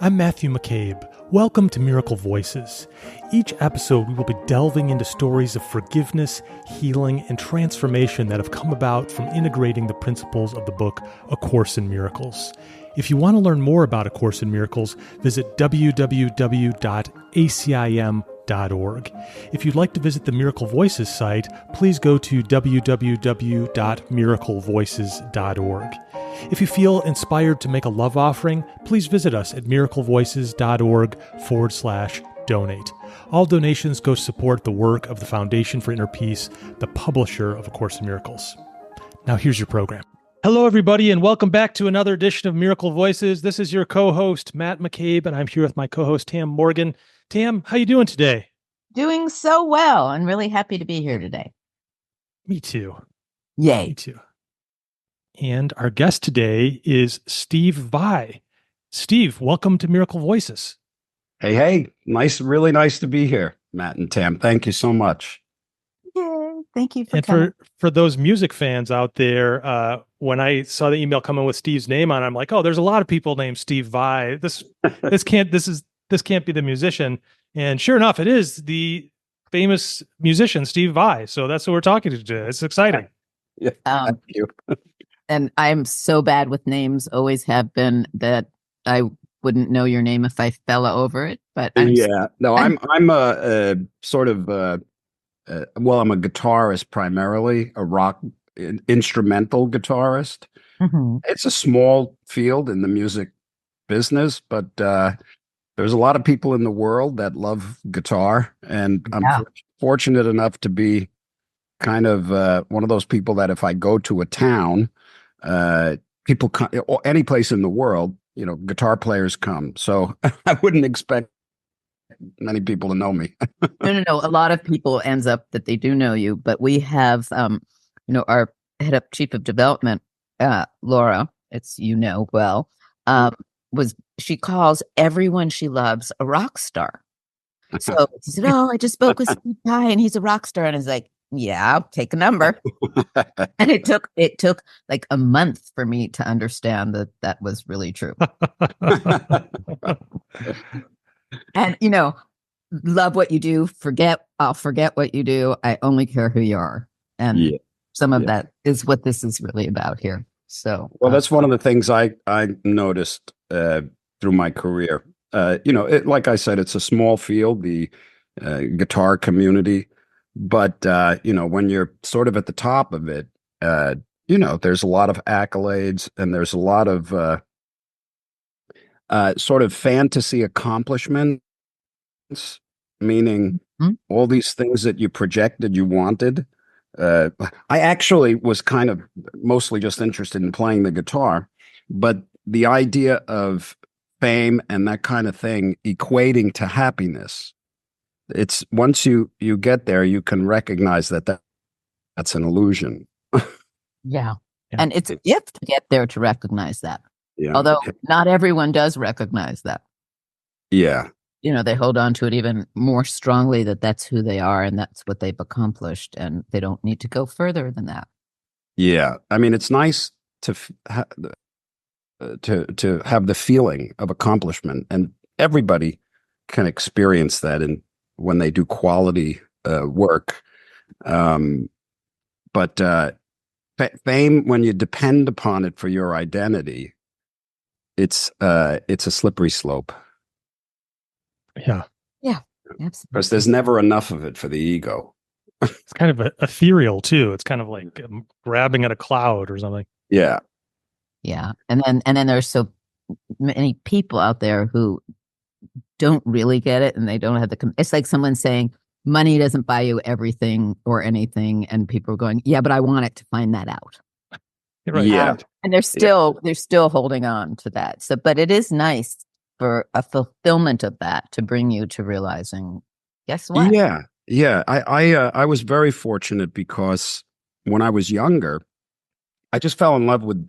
I'm Matthew McCabe. Welcome to Miracle Voices. Each episode, we will be delving into stories of forgiveness, healing, and transformation that have come about from integrating the principles of the book, A Course in Miracles. If you want to learn more about A Course in Miracles, visit www.acim.org. If you'd like to visit the Miracle Voices site, please go to www.miraclevoices.org. If you feel inspired to make a love offering, please visit us at miraclevoices.org/donate. All donations go to support the work of the Foundation for Inner Peace, the publisher of A Course in Miracles. Now here's your program. Hello, everybody, and welcome back to another edition of Miracle Voices. This is your co-host, Matt McCabe, and I'm here with my co-host, Tam Morgan. Tam, how you doing today? Doing so well. I'm really happy to be here today. Me too. Yay. Me too. And our guest today is Steve Vai. Steve, welcome to Miracle Voices. Hey. Really nice to be here, Matt and Tam. Thank you so much. Yay. Thank you for and coming. for those music fans out there, when I saw the email coming with Steve's name on it, I'm like, oh, there's a lot of people named Steve Vai. This can't be the musician. And sure enough, it is the famous musician, Steve Vai. So that's what we're talking to today. It's exciting. Yeah, thank you. And I'm so bad with names, always have been, that I wouldn't know your name if I fell over it. But I'm a sort of I'm a guitarist primarily, a rock instrumental guitarist. Mm-hmm. It's a small field in the music business, but there's a lot of people in the world that love guitar, and I'm fortunate enough to be kind of one of those people that if I go to a town, people come, or any place in the world, guitar players come. So I wouldn't expect many people to know me. No. A lot of people ends up that they do know you, but we have, our head up chief of development, Laura, she calls everyone she loves a rock star. So she said, "Oh, I just spoke with Steve Vai, and he's a rock star." And I was like, "Yeah, I'll take a number." And it took like a month for me to understand that was really true. And love what you do. I'll forget what you do. I only care who you are. And some of that is what this is really about here. So, well, that's one of the things I noticed through my career. Like I said, it's a small field, the guitar community. But, when you're sort of at the top of it, there's a lot of accolades, and there's a lot of sort of fantasy accomplishments, meaning all these things that you projected you wanted. I actually was kind of mostly just interested in playing the guitar, but the idea of fame and that kind of thing equating to happiness, it's once you get there, you can recognize that's an illusion. Yeah. And it's a gift to get there to recognize that. Yeah. Although not everyone does recognize that. Yeah. They hold on to it even more strongly, that's who they are and that's what they've accomplished, and they don't need to go further than that. Yeah. I mean, it's nice to have the feeling of accomplishment, and everybody can experience that when they do quality work. But fame, when you depend upon it for your identity, it's a slippery slope. Yeah. Yeah. Absolutely. Because there's never enough of it for the ego. It's kind of ethereal too. It's kind of like grabbing at a cloud or something. Yeah. Yeah. And then there's so many people out there who don't really get it, and they don't have it's like someone saying money doesn't buy you everything or anything, and people are going, yeah, but I want it to find that out. Right. Yeah. And they're still holding on to that. So, but it is nice for a fulfillment of that to bring you to realizing, guess what? Yeah. I was very fortunate because when I was younger, I just fell in love with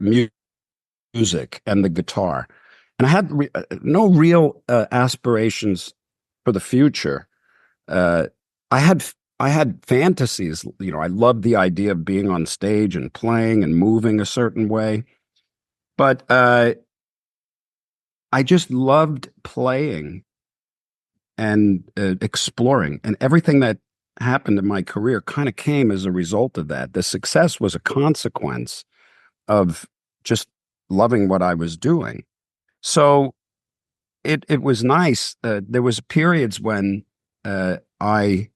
music and the guitar, and I had no real aspirations for the future. I had fantasies. I loved the idea of being on stage and playing and moving a certain way, but I just loved playing and exploring, and everything that happened in my career kind of came as a result of that. The success was a consequence of just loving what I was doing. So it was nice. There was periods when I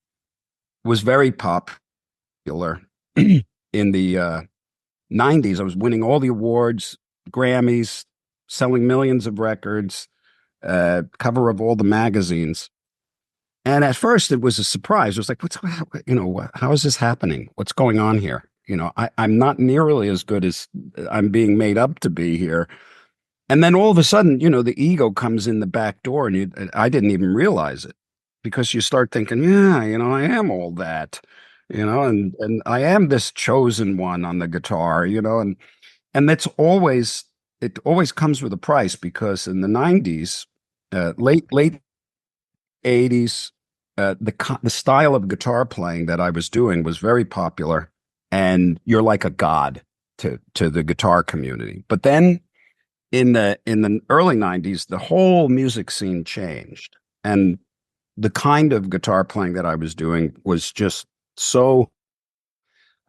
was very popular in the 90s. I was winning all the awards, Grammys, selling millions of records, cover of all the magazines. And at first it was a surprise. It was like, how is this happening? What's going on here? I'm not nearly as good as I'm being made up to be here. And then all of a sudden, the ego comes in the back door, and I didn't even realize it, because you start thinking, yeah, I am all that, and I am this chosen one on the guitar, and it always comes with a price, because in the 90s, late 80s, the style of guitar playing that I was doing was very popular, and you're like a god to the guitar community. But then in the early 90s, the whole music scene changed, and the kind of guitar playing that I was doing was just so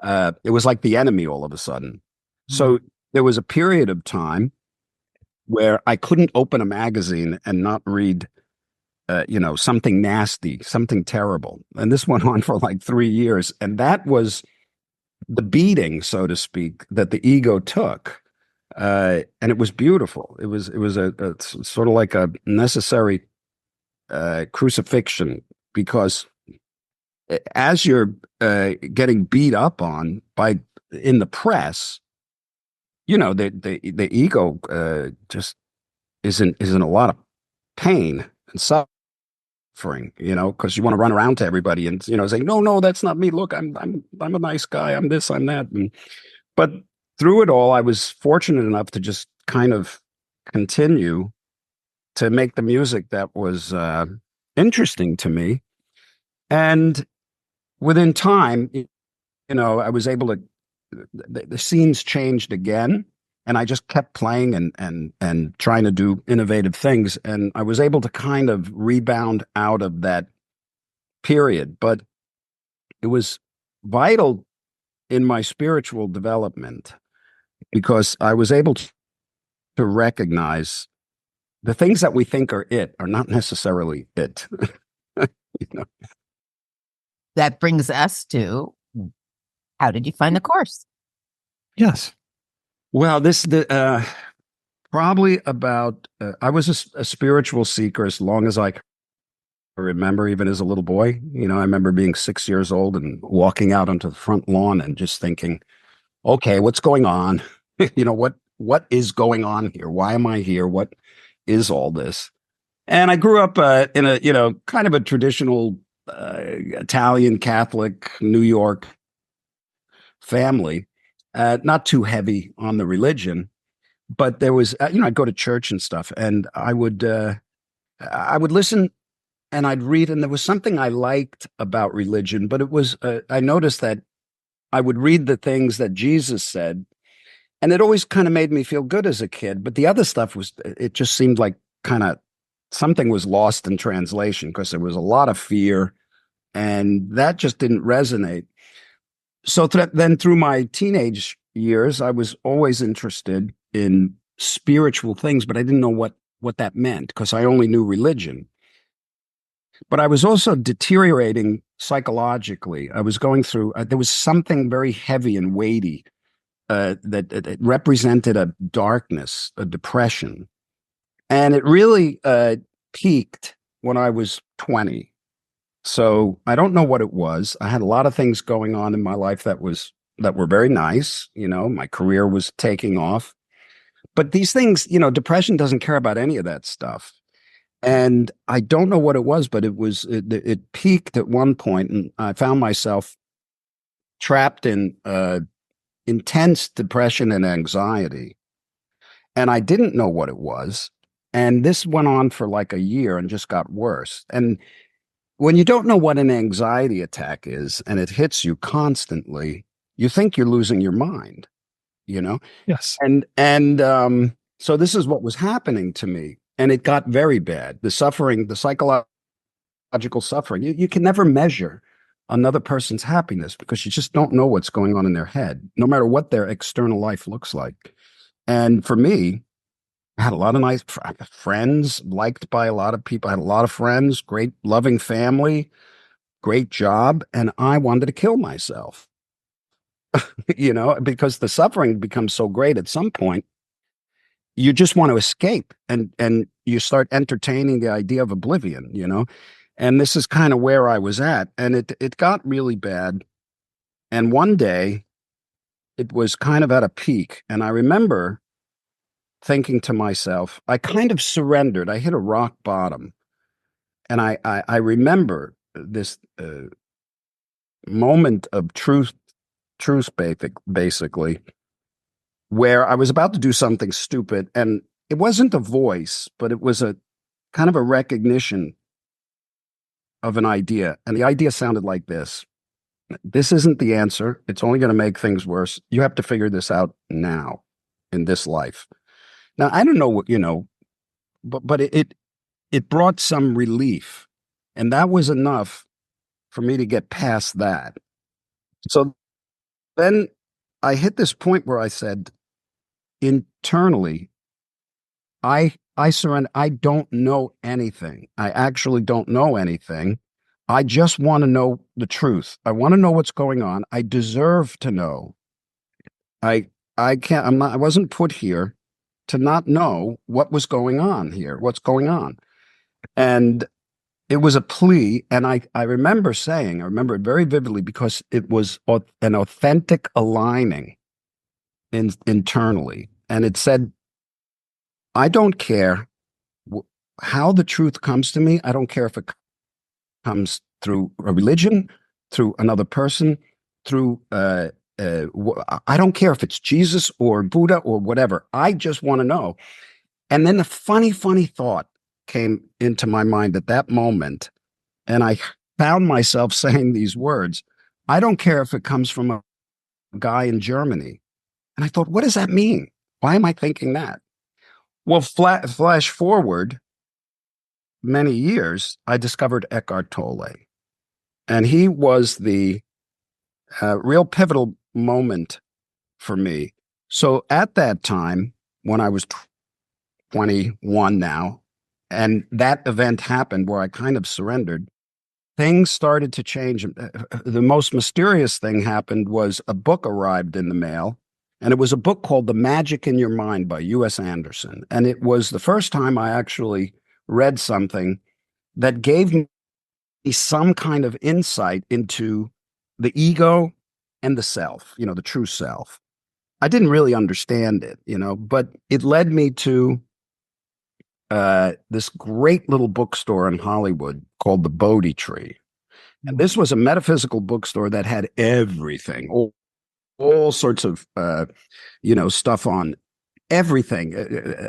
it was like the enemy all of a sudden. So there was a period of time where I couldn't open a magazine and not read something nasty, something terrible. And this went on for like 3 years. And that was the beating, so to speak, that the ego took. And it was beautiful. It was a sort of like a necessary crucifixion, because as you're getting beat up on in the press, the ego just is in a lot of pain and suffering, because you want to run around to everybody and say, no, that's not me. Look, I'm a nice guy. I'm this, I'm that. But through it all, I was fortunate enough to just kind of continue to make the music that was interesting to me. And within time, I was able to, the scenes changed again, and I just kept playing and trying to do innovative things. And I was able to kind of rebound out of that period. But it was vital in my spiritual development, because I was able to recognize the things that we think are not necessarily it. That brings us to, how did you find the course? Yes. Well, probably about, I was a spiritual seeker as long as I remember, even as a little boy. I remember being 6 years old and walking out onto the front lawn and just thinking, okay, what's going on? What is going on here? Why am I here? What is all this? And I grew up in a, kind of a traditional Italian Catholic New York family, not too heavy on the religion, but there was, I'd go to church and stuff, and I would listen and I'd read, and there was something I liked about religion, but it was, I noticed that I would read the things that Jesus said, and it always kind of made me feel good as a kid. But the other stuff it just seemed like kind of something was lost in translation, because there was a lot of fear, and that just didn't resonate. So then through my teenage years, I was always interested in spiritual things, but I didn't know what that meant, because I only knew religion. But I was also deteriorating psychologically. I was going through, there was something very heavy and weighty that represented a darkness, a depression. And it really peaked when I was 20. So I don't know what it was. I had a lot of things going on in my life that were very nice. My career was taking off. But these things, depression doesn't care about any of that stuff. And I don't know what it was, but it peaked at one point, and I found myself trapped in intense depression and anxiety. And I didn't know what it was. And this went on for like a year and just got worse. And when you don't know what an anxiety attack is, and it hits you constantly, you think you're losing your mind, Yes. And so this is what was happening to me. And it got very bad. The suffering, the psychological suffering, you can never measure another person's happiness because you just don't know what's going on in their head, no matter what their external life looks like. And for me, I had a lot of nice friends, liked by a lot of people. I had a lot of friends, great loving family, great job, and I wanted to kill myself, because the suffering becomes so great at some point, you just want to escape, and you start entertaining the idea of oblivion, and this is kind of where I was at, and it got really bad. And one day it was kind of at a peak, and I remember thinking to myself, I kind of surrendered. I hit a rock bottom. And I remember this moment of truth basically, where I was about to do something stupid. And it wasn't a voice, but it was a kind of a recognition of an idea. And the idea sounded like this. This isn't the answer. It's only going to make things worse. You have to figure this out now in this life. Now, I don't know what, but it brought some relief, and that was enough for me to get past that. So then I hit this point where I said, internally, I surrender. I don't know anything. I actually don't know anything. I just want to know the truth. I want to know what's going on. I deserve to know. I wasn't put here to not know what was going on here, what's going on. And it was a plea. And I remember it very vividly because it was an authentic aligning internally. And it said, I don't care how the truth comes to me. I don't care if it comes through a religion, through another person, through, I don't care if it's Jesus or Buddha or whatever. I just want to know. And then a funny thought came into my mind at that moment. And I found myself saying these words, I don't care if it comes from a guy in Germany. And I thought, what does that mean? Why am I thinking that? Well, flash forward many years, I discovered Eckhart Tolle. And he was the real pivotal moment for me. So at that time, when I was 21 now, and that event happened where I kind of surrendered, things started to change. The most mysterious thing happened was a book arrived in the mail, and it was a book called The Magic in Your Mind by U.S. Anderson. And it was the first time I actually read something that gave me some kind of insight into the ego and the self, the true self. I didn't really understand it, but it led me to this great little bookstore in Hollywood called the Bodhi Tree. And this was a metaphysical bookstore that had everything, all sorts of, stuff on everything,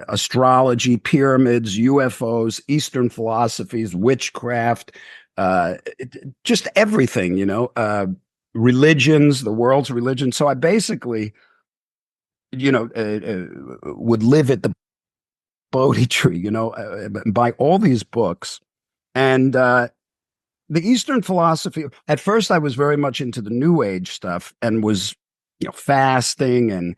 astrology, pyramids, UFOs, Eastern philosophies, witchcraft, just everything, religions, the world's religion. So I basically, would live at the Bodhi Tree, buy all these books. And the Eastern philosophy, at first I was very much into the New Age stuff and was, fasting and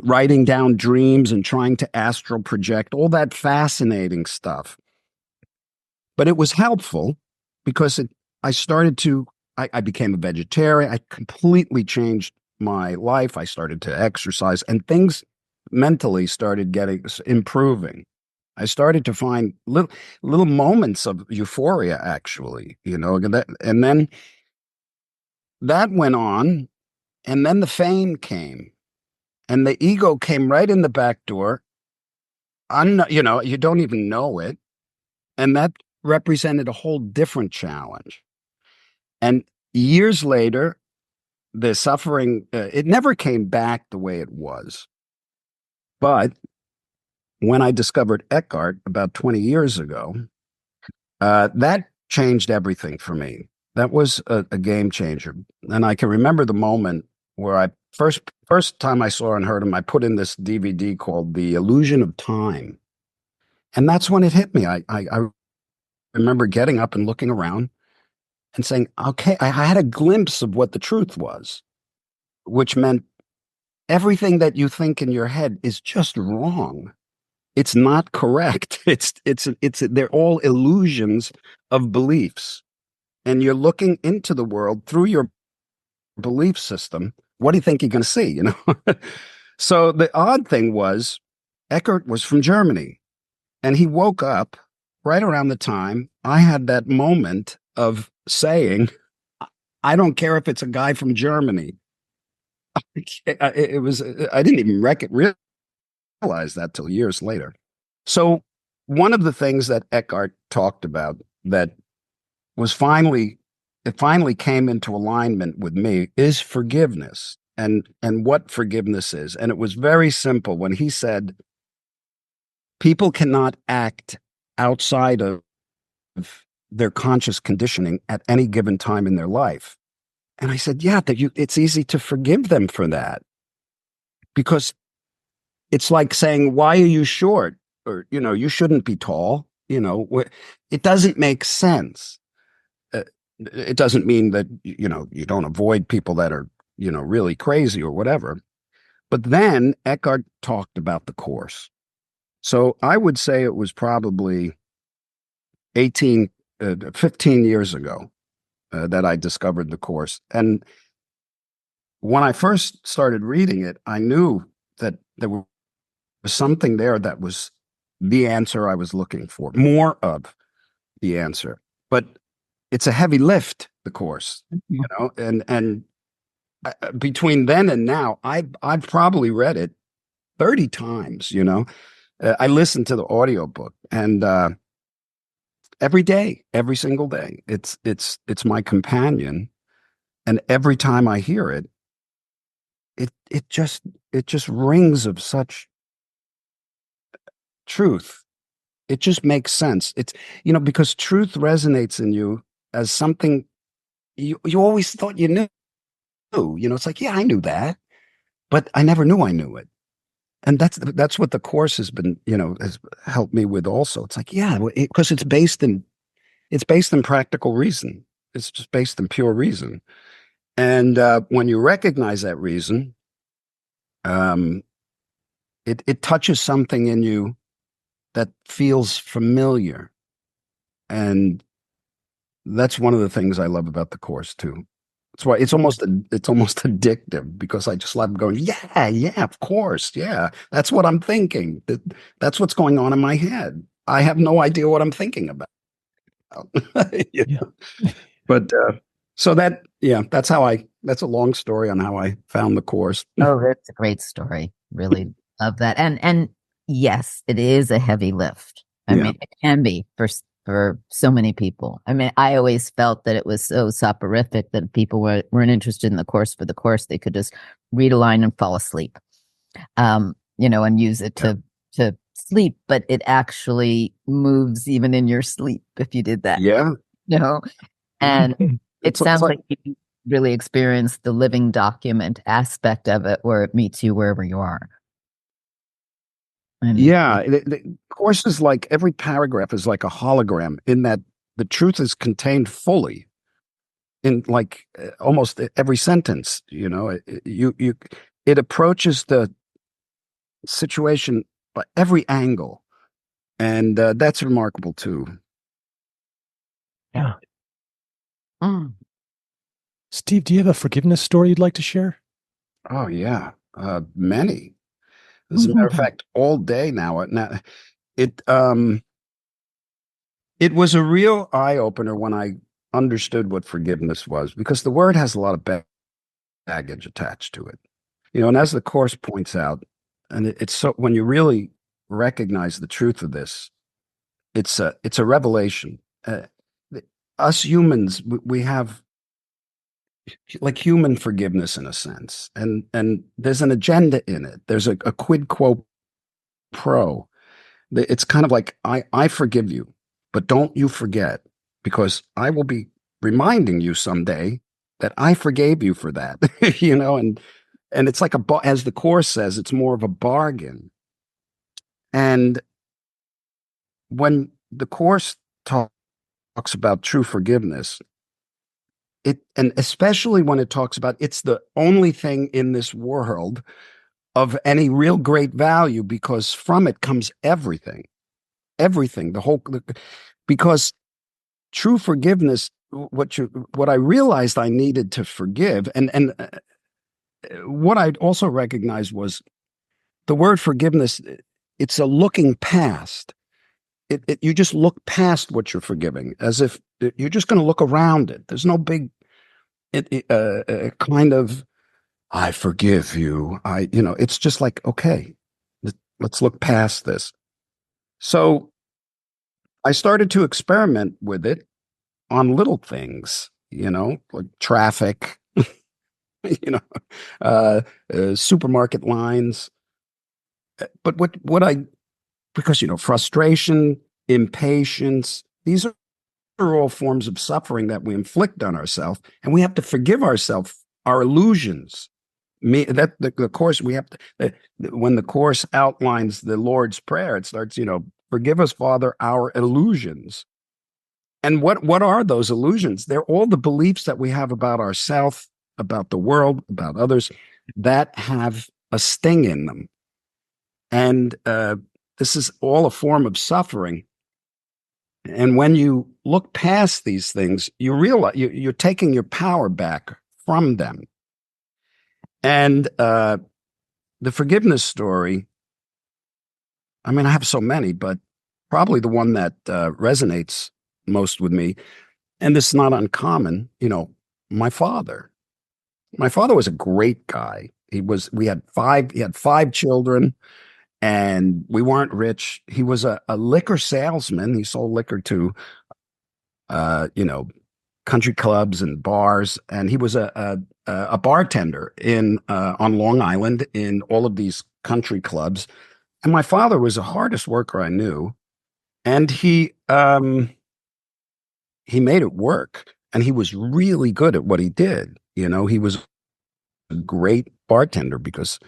writing down dreams and trying to astral project, all that fascinating stuff. But it was helpful because I became a vegetarian. I completely changed my life. I started to exercise and things mentally started improving. I started to find little moments of euphoria, actually, and then that went on, and then the fame came, and the ego came right in the back door. You don't even know it, and that represented a whole different challenge. And years later, the suffering, it never came back the way it was. But when I discovered Eckhart about 20 years ago, that changed everything for me. That was a game changer. And I can remember the moment where I first time I saw and heard him, I put in this DVD called The Illusion of Time. And that's when it hit me. I remember getting up and looking around and saying, okay, I had a glimpse of what the truth was, which meant everything that you think in your head is just wrong. It's not correct. They're all illusions of beliefs. And you're looking into the world through your belief system. What do you think you're going to see? You know? So the odd thing was Eckhart was from Germany, and he woke up right around the time I had that moment of saying, I don't care if it's a guy from Germany. It was, I didn't even realize that till years later. So one of the things that Eckhart talked about that was finally came into alignment with me is forgiveness and what forgiveness is. And it was very simple when he said, people cannot act outside of their conscious conditioning at any given time in their life. And I said, yeah, it's easy to forgive them for that, because it's like saying, why are you short? Or, you shouldn't be tall. It doesn't make sense. It doesn't mean that, you don't avoid people that are, really crazy or whatever. But then Eckhart talked about the Course. So I would say it was probably 15 years ago that I discovered the Course. And when I first started reading it, I knew that there was something there that was the answer I was looking for, more of the answer. But it's a heavy lift, the Course, and between then and now, I've probably read it 30 times. I listened to the audiobook, and every day, every single day, it's my companion. And every time I hear it, it just rings of such truth. It just makes sense. It's, because truth resonates in you as something you always thought you knew. It's like, yeah, I knew that, but I never knew I knew it. And that's what the Course has been, has helped me with also. It's like, yeah, because it's based in practical reason. It's just based in pure reason. And when you recognize that reason, it touches something in you that feels familiar. And that's one of the things I love about the Course too. That's why it's almost addictive, because I just love going, yeah, of course. Yeah. That's what I'm thinking. That's what's going on in my head. I have no idea what I'm thinking about. Yeah. But so that's a long story on how I found the Course. Oh, that's a great story. Really love that. And yes, it is a heavy lift. I mean, it can be for so many people. I mean, I always felt that it was so soporific that people weren't interested in the Course for the Course. They could just read a line and fall asleep, and use it to sleep. But it actually moves even in your sleep if you did that. Yeah. And it sounds like you really experienced the living document aspect of it, where it meets you wherever you are. The Course is like, every paragraph is like a hologram, in that the truth is contained fully in like almost every sentence. It approaches the situation by every angle, and that's remarkable too. Yeah. Mm. Steve, do you have a forgiveness story you'd like to share? Oh yeah, many. As a matter of fact, all day now. It was a real eye opener when I understood what forgiveness was, because the word has a lot of baggage attached to it. And as the Course points out, and it's so, when you really recognize the truth of this, it's a revelation. Us humans, we have like human forgiveness in a sense, and there's an agenda in it. There's a quid quo pro. It's kind of like, I forgive you, but don't you forget, because I will be reminding you someday that I forgave you for that. And And it's like as the Course says, it's more of a bargain. And when the Course talks about true forgiveness, and especially when it talks about it's the only thing in this world of any real great value, because from it comes everything, because true forgiveness, what I realized I needed to forgive, and what I also recognized was the word forgiveness. It's a looking past. You just look past what you're forgiving, as if you're just going to look around it. There's no big kind of I forgive you. It's just like, okay, let's look past this. So I started to experiment with it on little things, like traffic, supermarket lines. But because, frustration, impatience, these are all forms of suffering that we inflict on ourselves, and we have to forgive ourselves, our illusions. The Course, we have to, when the Course outlines the Lord's Prayer, it starts, forgive us, Father, our illusions. And what are those illusions? They're all the beliefs that we have about ourselves, about the world, about others, that have a sting in them. And this is all a form of suffering. And when you look past these things, you realize you're taking your power back from them. And the forgiveness story, I mean, I have so many, but probably the one that resonates most with me, and this is not uncommon, my father. My father was a great guy. He had five children, and we weren't rich. He was a liquor salesman. He sold liquor to, country clubs and bars, and he was a bartender on Long Island in all of these country clubs. And my father was the hardest worker I knew, and he made it work, and he was really good at what he did. He was a great bartender because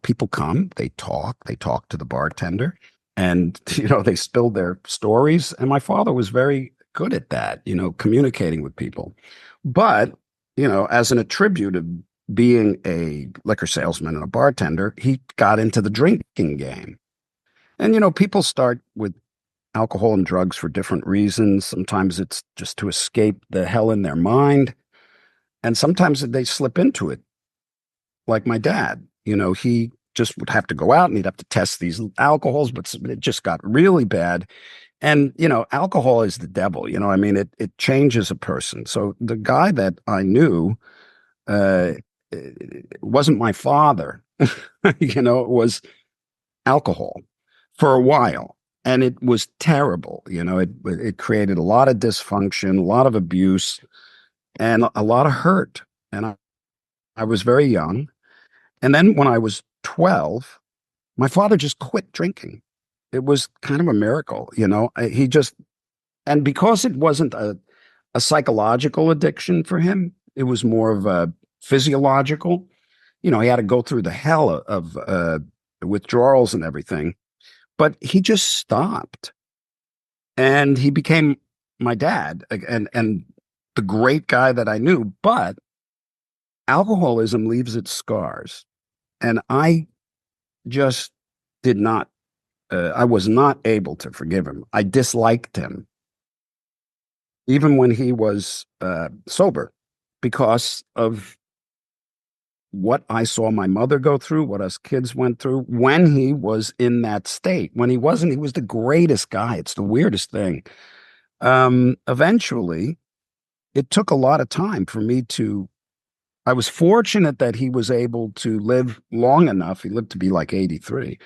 people come, they talk to the bartender, and they spill their stories. And my father was very good at that, communicating with people. But as an attribute of being a liquor salesman and a bartender, he got into the drinking game. And people start with alcohol and drugs for different reasons. Sometimes it's just to escape the hell in their mind, and sometimes they slip into it. Like my dad, he just would have to go out and he'd have to test these alcohols, but it just got really bad. And, alcohol is the devil, I mean, it changes a person. So the guy that I knew wasn't my father, it was alcohol for a while. And it was terrible. It created a lot of dysfunction, a lot of abuse, and a lot of hurt. And I was very young. And then when I was 12, my father just quit drinking. It was kind of a miracle, he just, and because it wasn't a psychological addiction for him, it was more of a physiological. He had to go through the hell of withdrawals and everything, but he just stopped, and he became my dad and the great guy that I knew. But alcoholism leaves its scars. And I just did not, I was not able to forgive him. I disliked him, even when he was sober, because of what I saw my mother go through, what us kids went through when he was in that state. When he wasn't, he was the greatest guy. It's the weirdest thing. Eventually, it took a lot of time for me I was fortunate that he was able to live long enough. He lived to be like 83,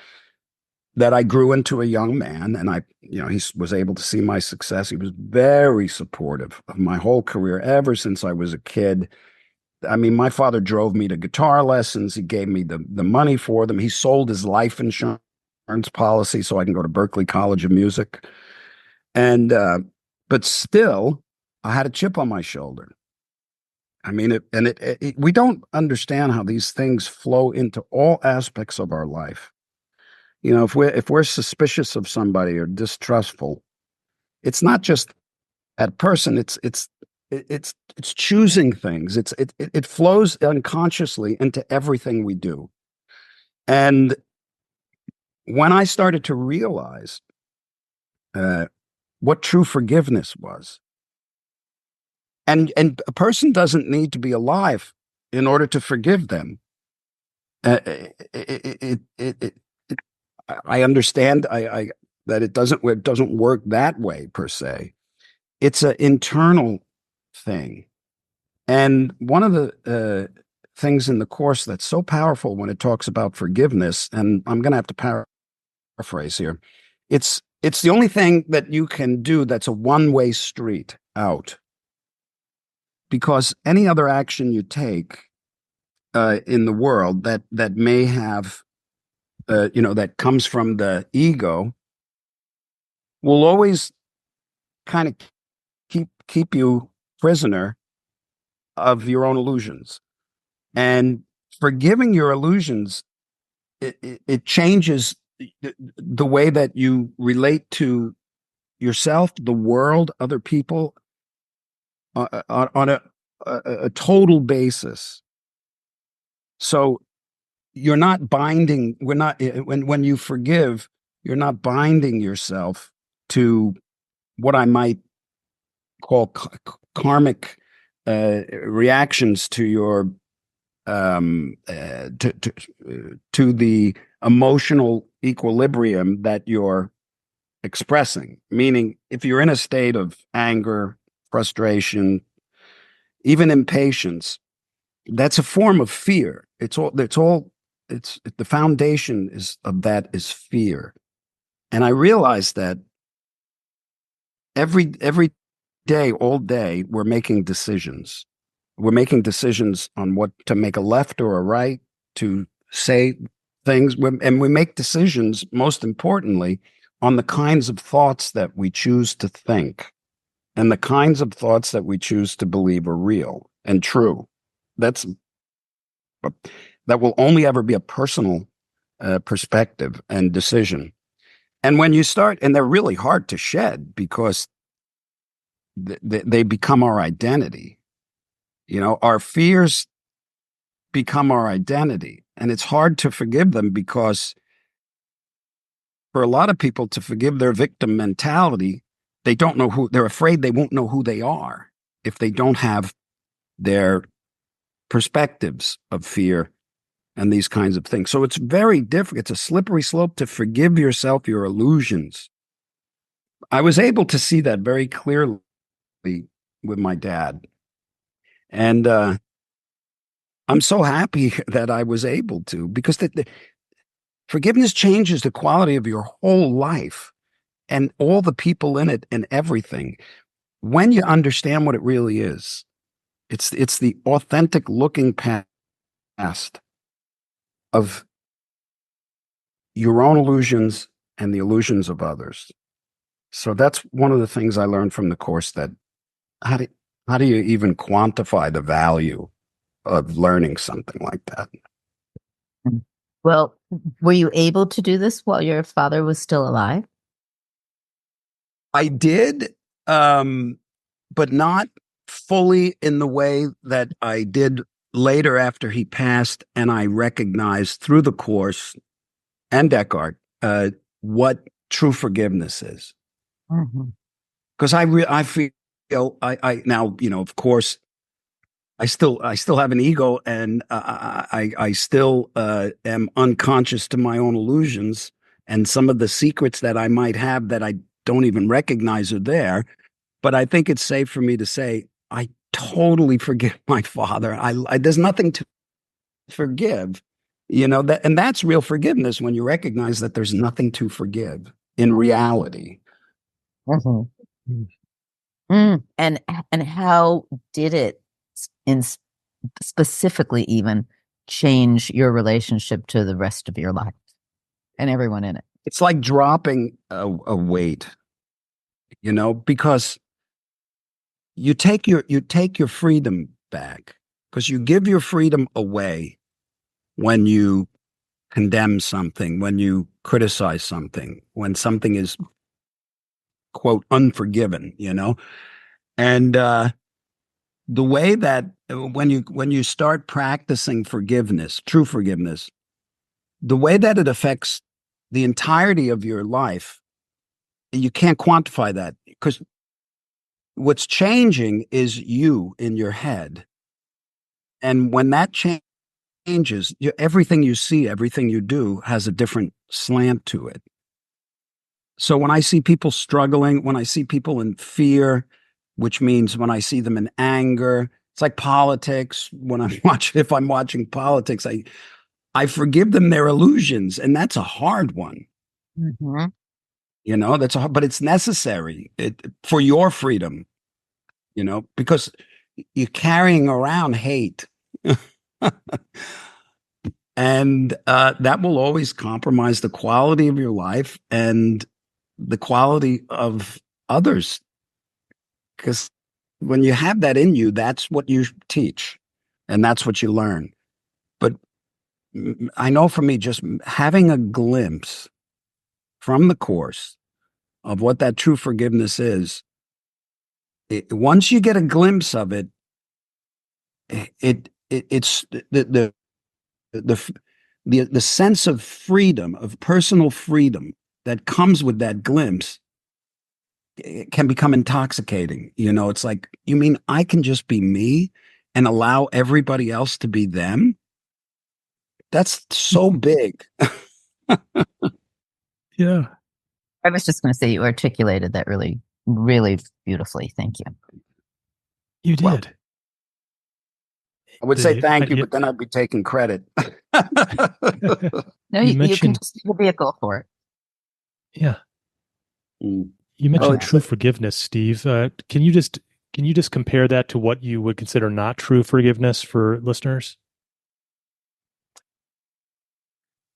that I grew into a young man, and he was able to see my success. He was very supportive of my whole career ever since I was a kid. I mean, my father drove me to guitar lessons. He gave me the money for them. He sold his life insurance policy so I can go to Berklee College of Music. And, but still, I had a chip on my shoulder. I mean, we don't understand how these things flow into all aspects of our life. You know, if we're suspicious of somebody or distrustful, it's not just that person. It's choosing things. It flows unconsciously into everything we do. And when I started to realize what true forgiveness was, and a person doesn't need to be alive in order to forgive them. I understand that it doesn't work that way per se. It's an internal thing. And one of the things in the course that's so powerful when it talks about forgiveness, and I'm going to have to paraphrase here, it's the only thing that you can do that's a one-way street out. Because any other action you take in the world that may have, that comes from the ego, will always kind of keep you prisoner of your own illusions. And forgiving your illusions, it changes the way that you relate to yourself, the world, other people, on a total basis. So you're not binding. We're not when you forgive, you're not binding yourself to what I might call karmic reactions to your to the emotional equilibrium that you're expressing. Meaning, if you're in a state of anger, frustration, even impatience, that's a form of fear. It's the foundation of that is fear. And I realized that every day, all day, we're making decisions. We're making decisions on what to make a left or a right, to say things. And we make decisions, most importantly, on the kinds of thoughts that we choose to think and the kinds of thoughts that we choose to believe are real and true. That will only ever be a personal perspective and decision. And when you start, and they're really hard to shed because they become our identity. You know, our fears become our identity, and it's hard to forgive them because for a lot of people to forgive their victim mentality, they're afraid they won't know who they are if they don't have their perspectives of fear and these kinds of things. So it's very difficult. It's a slippery slope to forgive yourself your illusions. I was able to see that very clearly with my dad. And I'm so happy that I was able to, because the forgiveness changes the quality of your whole life and all the people in it and everything. When you understand what it really is, it's the authentic looking past of your own illusions and the illusions of others. So that's one of the things I learned from the course, that how do you even quantify the value of learning something like that? Well, were you able to do this while your father was still alive? I did, but not fully in the way that I did later after he passed, and I recognized through the course and Eckhart what true forgiveness is. Because I feel I now, you know, of course, I still have an ego, and I still am unconscious to my own illusions, and some of the secrets that I might have that I don't even recognize are there. But I think it's safe for me to say I totally forgive my father. There's nothing to forgive, you know, and that's real forgiveness, when you recognize that there's nothing to forgive in reality. And how did it specifically even change your relationship to the rest of your life and everyone in it? It's like dropping a weight, you know, because you take your freedom bag, because you give your freedom away when you condemn something, when you criticize something, when something is, quote, unforgiven, and the way that when you start practicing forgiveness, true forgiveness, the way that it affects the entirety of your life, you can't quantify that, because what's changing is you in your head. And when that changes, everything you see, everything you do has a different slant to it. So when I see people struggling, when I see people in fear, which means when I see them in anger, it's like politics. If I'm watching politics, I forgive them their illusions, and that's a hard one. Mm-hmm. But it's necessary for your freedom, because you're carrying around hate. And that will always compromise the quality of your life and the quality of others. Because when you have that in you, that's what you teach and that's what you learn. But I know for me, just having a glimpse from the Course of what that true forgiveness is, once you get a glimpse of it, it's the sense of freedom, of personal freedom that comes with that glimpse, it can become intoxicating. It's like, you mean I can just be me and allow everybody else to be them? That's so big. Yeah. I was just going to say you articulated that really, really beautifully. Thank you. You did. Well, I would say thank you, but then I'd be taking credit. No, you can just be a vehicle for it. Yeah. You mentioned true forgiveness, Steve. Can you just compare that to what you would consider not true forgiveness for listeners?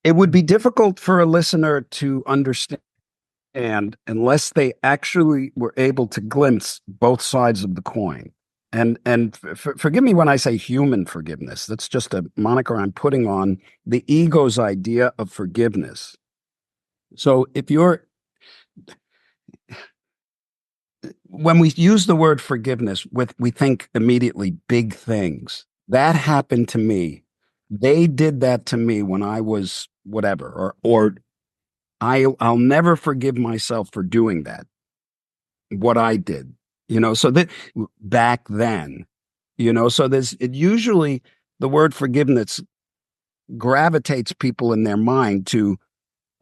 It would be difficult for a listener to understand unless they actually were able to glimpse both sides of the coin. And forgive me when I say human forgiveness. That's just a moniker I'm putting on the ego's idea of forgiveness. So when we use the word forgiveness, we think immediately big things. That happened to me. They did that to me when I was whatever, or I'll never forgive myself for doing that. What I did, so that back then, so usually the word forgiveness gravitates people in their mind to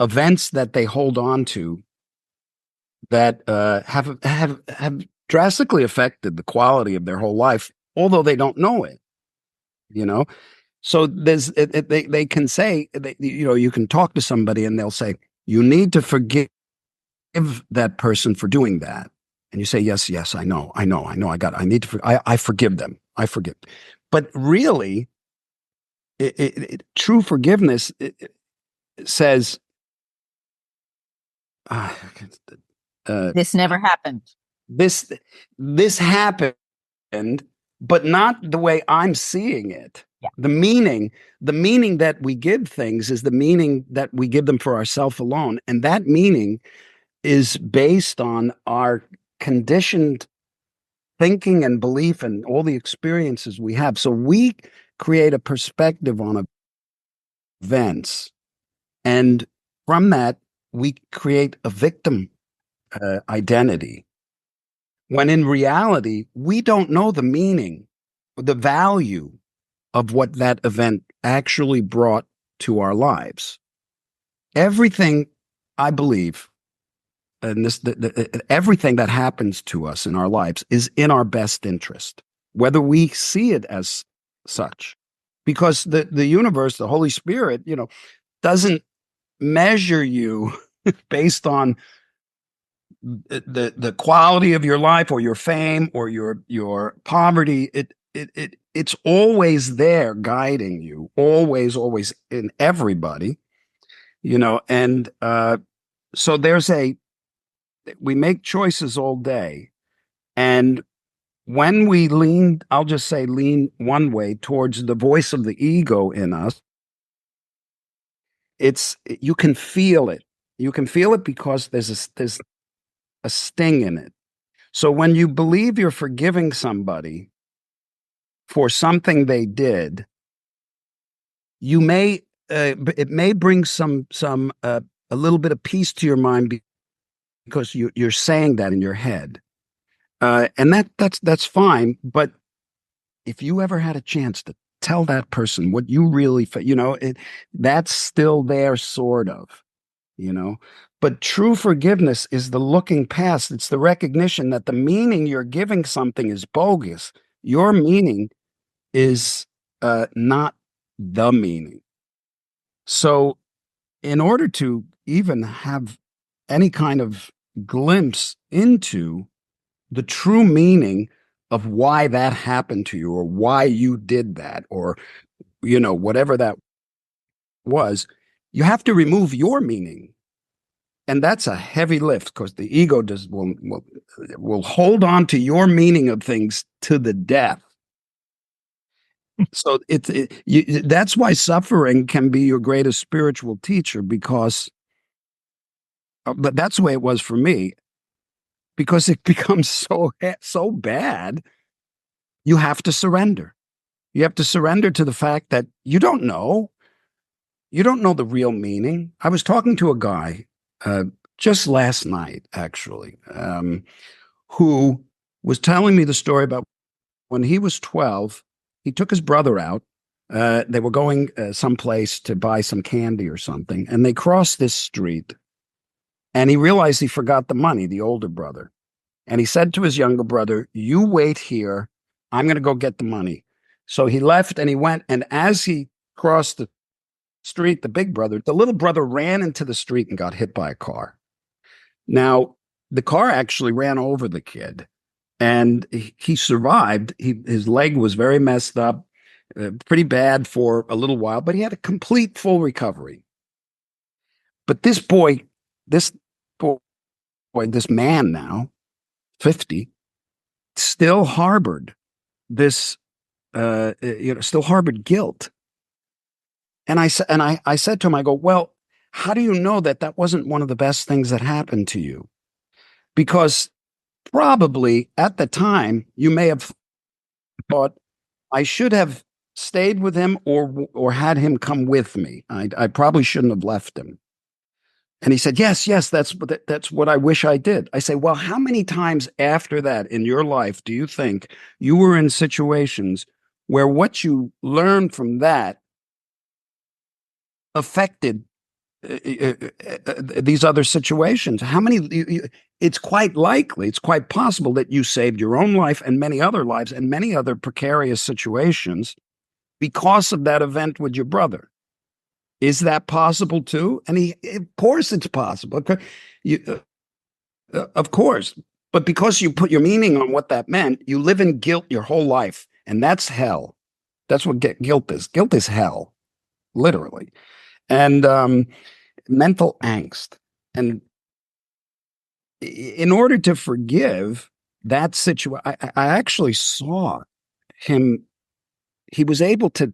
events that they hold on to that have drastically affected the quality of their whole life, although they don't know it. So they can say, you can talk to somebody and they'll say, you need to forgive that person for doing that. And you say, yes, I know. I need to, I forgive them. I forgive. But really, true forgiveness says, this never happened. This happened, but not the way I'm seeing it. Yeah. The meaning that we give things is the meaning that we give them for ourselves alone. And that meaning is based on our conditioned thinking and belief and all the experiences we have. So we create a perspective on events. And from that, we create a victim identity. When in reality, we don't know the meaning, the value of what that event actually brought to our lives. Everything, I believe, and everything that happens to us in our lives is in our best interest, whether we see it as such. Because the universe, the Holy Spirit, doesn't measure you based on the quality of your life or your fame or your poverty. It's always there guiding you, always in everybody, and so we make choices all day, and when we lean, I'll just say lean one way towards the voice of the ego in us, you can feel it. You can feel it because there's a sting in it. So when you believe you're forgiving somebody for something they did, you may it may bring a little bit of peace to your mind because you're saying that in your head, and that's fine. But if you ever had a chance to tell that person what you really that's still there, sort of. But true forgiveness is the looking past. It's the recognition that the meaning you're giving something is bogus. Your meaning is not the meaning. So in order to even have any kind of glimpse into the true meaning of why that happened to you, or why you did that, or whatever that was, you have to remove your meaning. And that's a heavy lift, because the ego will hold on to your meaning of things to the death. So that's why suffering can be your greatest spiritual teacher, because but that's the way it was for me, because it becomes so bad. You have to surrender. You have to surrender to the fact that you don't know the real meaning. I was talking to a guy just last night, actually, who was telling me the story about when he was 12, he took his brother out. They were going someplace to buy some candy or something, and they crossed this street, and he realized he forgot the money, the older brother. And he said to his younger brother, "You wait here. I'm going to go get the money." So he left and he went, and as he crossed the street, the little brother ran into the street and got hit by a car. Now, the car actually ran over the kid, and he survived. His leg was very messed up, pretty bad for a little while, but he had a complete full recovery. But this man now, 50, still harbored still harbored guilt. And I said to him, I go, "Well, how do you know that wasn't one of the best things that happened to you? Because probably at the time you may have thought, I should have stayed with him or had him come with me. I probably shouldn't have left him." And he said, yes, that's what I wish I did. I say, well, how many times after that in your life do you think you were in situations where what you learned from that affected these other situations? How many? It's quite likely, it's quite possible that you saved your own life and many other lives and many other precarious situations because of that event with your brother. Is that possible too? And of course it's possible. Of course. But because you put your meaning on what that meant, you live in guilt your whole life. And that's hell. That's what guilt is. Guilt is hell, literally. And mental angst. And in order to forgive that situation, I actually saw him. He was able to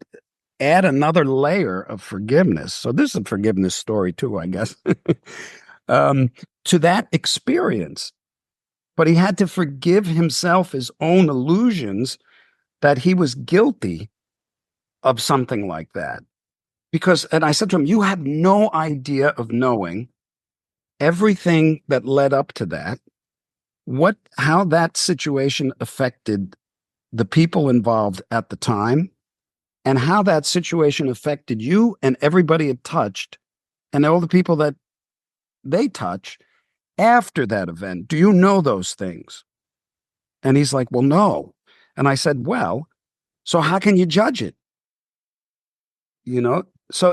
add another layer of forgiveness. So this is a forgiveness story too, I guess, to that experience. But he had to forgive himself his own illusions that he was guilty of something like that. And I said to him, you have no idea of knowing everything that led up to that, how that situation affected the people involved at the time, and how that situation affected you and everybody it touched, and all the people that they touch after that event. Do you know those things? And he's like, well, no. And I said, well, so how can you judge it? So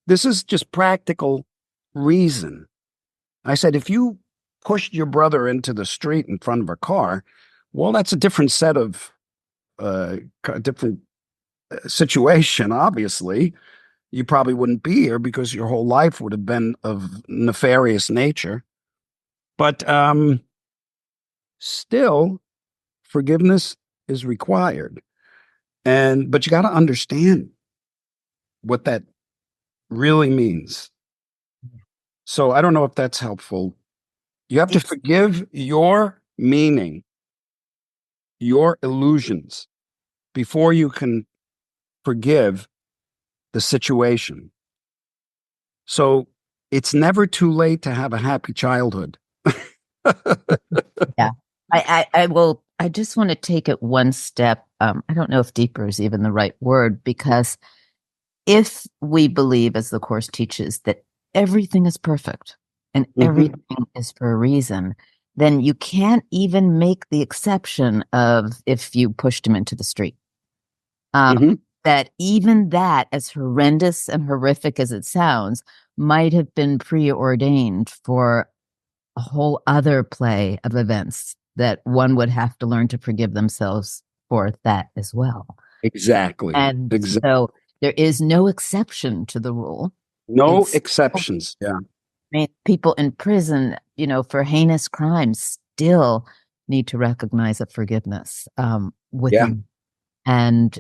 this is just practical reason. I said, if you pushed your brother into the street in front of a car, well, that's a different set of different situation. Obviously, you probably wouldn't be here because your whole life would have been of nefarious nature. But still, forgiveness is required. But you got to understand what that really means. So I don't know if that's helpful. You have to forgive your meaning, your illusions, before you can forgive the situation. So it's never too late to have a happy childhood. Yeah. I just want to take it one step. I don't know if deeper is even the right word, because if we believe, as the Course teaches, that everything is perfect and everything is for a reason, then you can't even make the exception of if you pushed him into the street. That even that, as horrendous and horrific as it sounds, might have been preordained for a whole other play of events that one would have to learn to forgive themselves for that as well. Exactly. And so there is no exception to the rule. No exceptions. Yeah. I mean, people in prison, for heinous crimes still need to recognize a forgiveness within and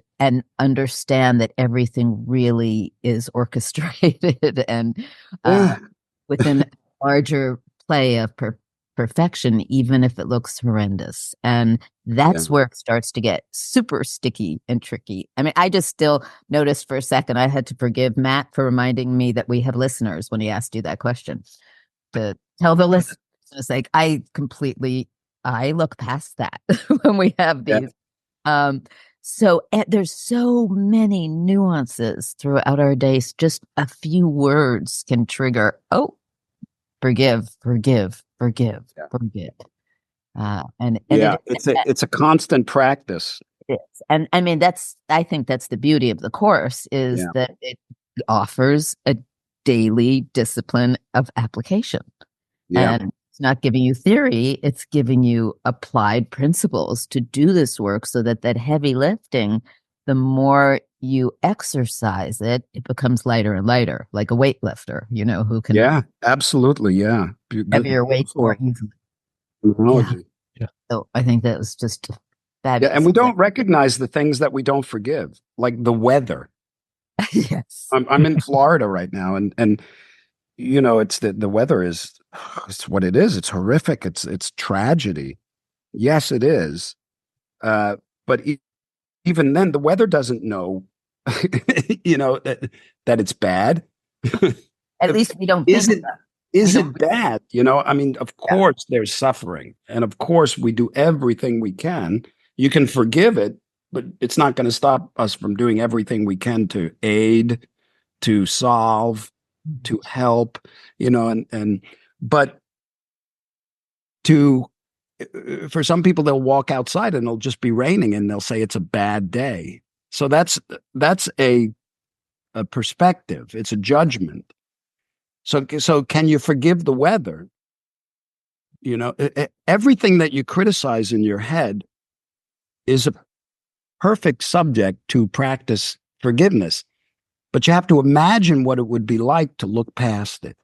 understand that everything really is orchestrated and within a larger play of perfection, even if it looks horrendous. And that's where it starts to get super sticky and tricky. I mean, I just still noticed for a second I had to forgive Matt for reminding me that we have listeners when he asked you that question. To tell the listeners, it's like I look past that when we have these. So there's so many nuances throughout our days. Just a few words can trigger, forgive. It's a constant practice. It is. And I mean, I think that's the beauty of the Course, is that it offers a daily discipline of application. And it's not giving you theory, it's giving you applied principles to do this work, so that heavy lifting, the more you exercise it, it becomes lighter and lighter, like a weightlifter, who can absolutely, heavier weights more easily. So I think that was just fabulous. And we don't recognize the things that we don't forgive, like the weather. Yes. I'm in Florida right now, and it's the weather is, it's what it is. It's horrific. It's tragedy. Yes, it is. But even then, the weather doesn't know, that it's bad. At least we don't. Is it bad? I mean, of course there's suffering, and of course we do everything we can. You can forgive it, but it's not going to stop us from doing everything we can to aid, to solve, to help, but for some people, they'll walk outside and it'll just be raining and they'll say it's a bad day. So that's a perspective. It's a judgment. So can you forgive the weather? Everything that you criticize in your head is a perfect subject to practice forgiveness. But you have to imagine what it would be like to look past it.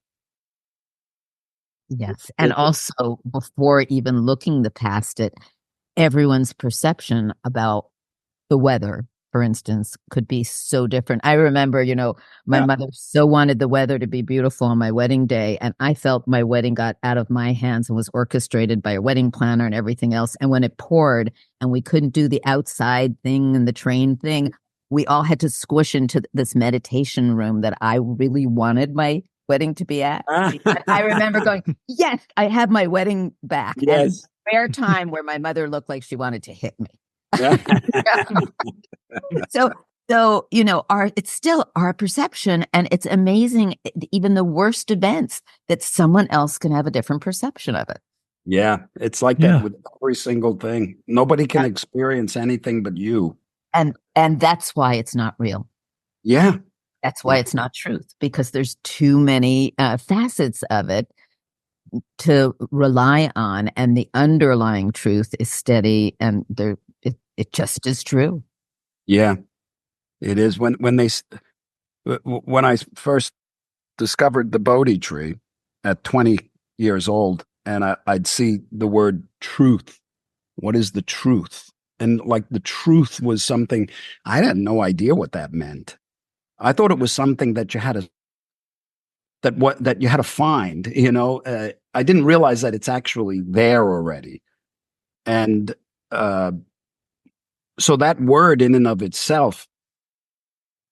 Yes. And also, before even looking past it, everyone's perception about the weather, for instance, could be so different. I remember, my mother so wanted the weather to be beautiful on my wedding day, and I felt my wedding got out of my hands and was orchestrated by a wedding planner and everything else. And when it poured and we couldn't do the outside thing and the train thing, we all had to squish into this meditation room that I really wanted my wedding to be at. I remember going, yes, I have my wedding back. Yes. And a rare time where my mother looked like she wanted to hit me. So it's still our perception, and it's amazing, even the worst events, that someone else can have a different perception of it. Yeah, it's like that with every single thing. Nobody can experience anything but you. And that's why it's not real. Yeah. That's why it's not truth, because there's too many facets of it to rely on, and the underlying truth is steady, and it just is true. Yeah, it is. When I first discovered the Bodhi tree at 20 years old, and I'd see the word truth What is the truth? And like the truth was something I had no idea what that meant. I thought it was something that you had to that you had to find. I didn't realize that it's actually there already. And so that word in and of itself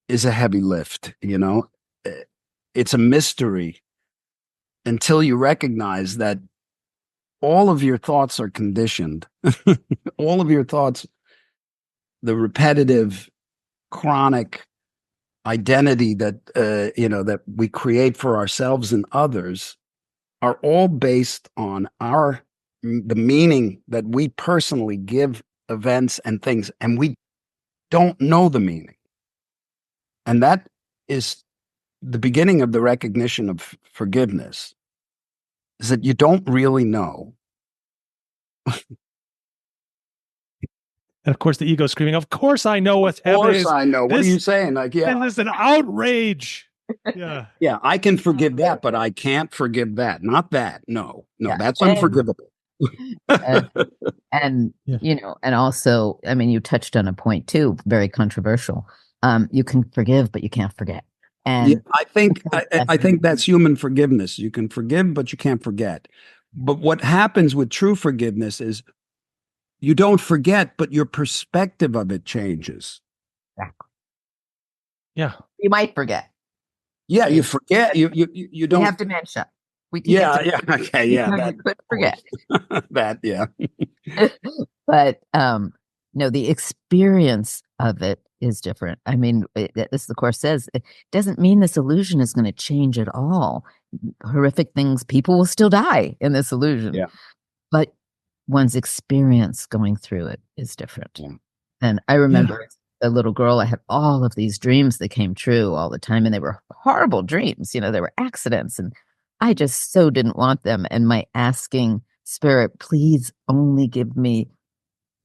is a heavy lift. It's a mystery until you recognize that all of your thoughts are conditioned. All of your thoughts, the repetitive, chronic identity that that we create for ourselves and others, are all based on the meaning that we personally give events and things, and we don't know the meaning. And that is the beginning of the recognition of forgiveness, is that you don't really know. And of course, the ego screaming, "Of course I know what's happening." Of course I know. What are you saying? Like, yeah. This is an outrage. Yeah. Yeah, I can forgive that, but I can't forgive that. Not that. No, that's unforgivable. And and also, I mean, you touched on a point too, very controversial. You can forgive, but you can't forget. And yeah, I think that's human forgiveness. You can forgive, but you can't forget. But what happens with true forgiveness is you don't forget, but your perspective of it changes. Exactly. Yeah. You might forget. Yeah, you forget. You don't have dementia. We can okay, yeah. That could forget. That, yeah. But no, the experience of it is different. I mean, as the Course says, it doesn't mean this illusion is going to change at all. Horrific things, people will still die in this illusion. Yeah. But one's experience going through it is different. Yeah. And I remember as a little girl, I had all of these dreams that came true all the time, and they were horrible dreams. They were accidents, and I just so didn't want them. And my asking Spirit, please only give me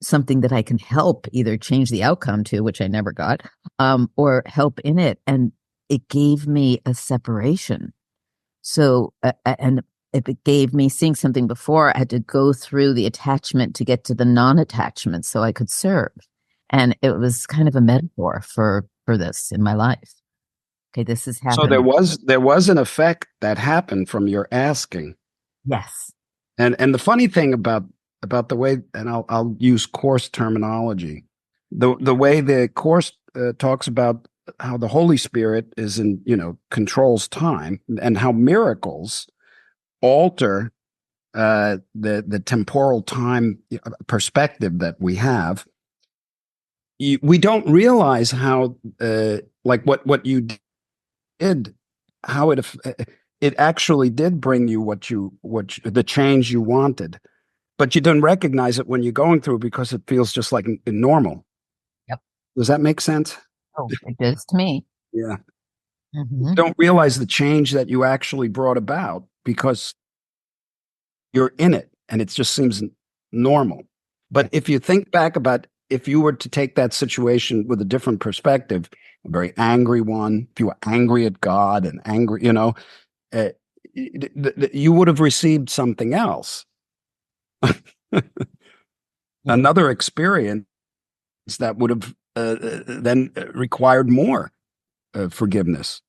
something that I can help either change the outcome to, which I never got, or help in it. And it gave me a separation. So, and if it gave me seeing something before, I had to go through the attachment to get to the non-attachment so I could serve. And it was kind of a metaphor for this in my life. Okay, this is happening. So there was an effect that happened from your asking. Yes. And the funny thing about the way, and I'll use Course terminology, the way the Course talks about how the Holy Spirit controls time, and how miracles alter the temporal time perspective that we have. We don't realize how like what you did, how it actually did bring you the change you wanted, but you don't recognize it when you're going through, because it feels just like normal. Yep. Does that make sense? Oh, it does to me. Yeah. Mm-hmm. You don't realize the change that you actually brought about because you're in it and it just seems normal. But if you think back about, if you were to take that situation with a different perspective, a very angry one, if you were angry at God and angry, you would have received something else. Another experience that would have then required more forgiveness,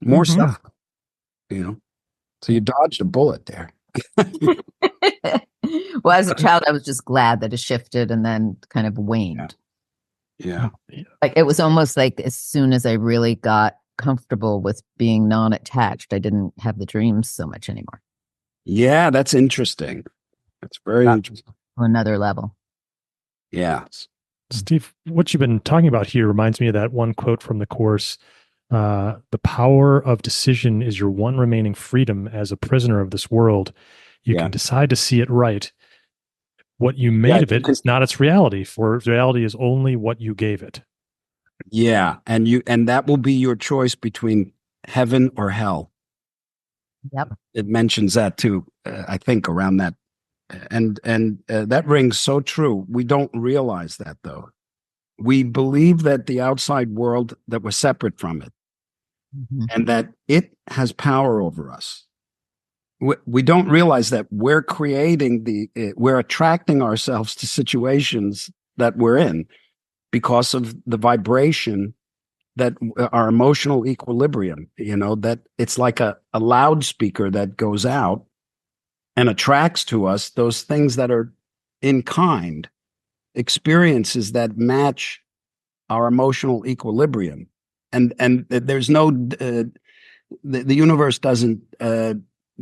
more stuff, So you dodged a bullet there. Well, as a child, I was just glad that it shifted and then kind of waned. Yeah. Like it was almost like as soon as I really got comfortable with being non-attached, I didn't have the dreams so much anymore. Yeah, that's interesting. That's very interesting. Another level. Yeah. Steve, what you've been talking about here reminds me of that one quote from the Course. The power of decision is your one remaining freedom as a prisoner of this world. You can decide to see it right. What you made of it is not its reality, for reality is only what you gave it. Yeah, and that will be your choice between heaven or hell. Yep. It mentions that too, I think, around that. And that rings so true. We don't realize that, though. We believe that the outside world, that we're separate from it, and that it has power over us. we don't realize that we're we're attracting ourselves to situations that we're in because of the vibration, that our emotional equilibrium, that it's like a loudspeaker that goes out and attracts to us those things that are in kind, experiences that match our emotional equilibrium. And there's no, the universe doesn't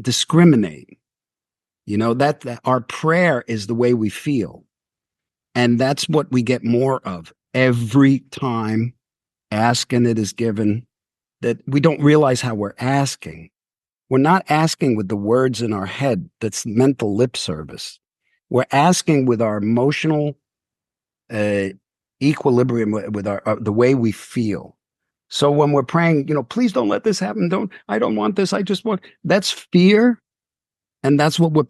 discriminate, that our prayer is the way we feel. And that's what we get more of every time. Ask and it is given. That we don't realize how we're asking. We're not asking with the words in our head. That's mental lip service. We're asking with our emotional equilibrium, with the way we feel. So when we're praying, please don't let this happen. I don't want this. I just want. That's fear, and that's what we're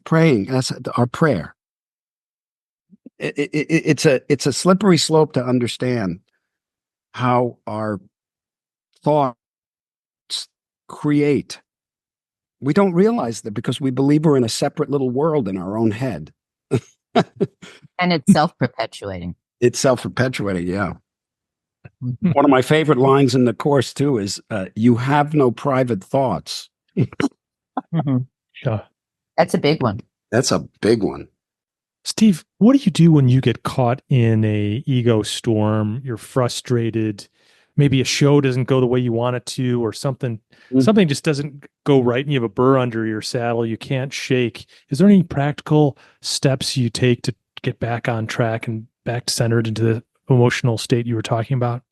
praying. That's our prayer. It's a slippery slope to understand how our thoughts create. We don't realize that because we believe we're in a separate little world in our own head. And it's self-perpetuating. It's self-perpetuating, yeah. One of my favorite lines in the course, too, is, you have no private thoughts. Yeah. That's a big one. That's a big one. Steve, what do you do when you get caught in a ego storm? You're frustrated. Maybe a show doesn't go the way you want it to, or something just doesn't go right, and you have a burr under your saddle you can't shake. Is there any practical steps you take to get back on track and back centered into the emotional state you were talking about?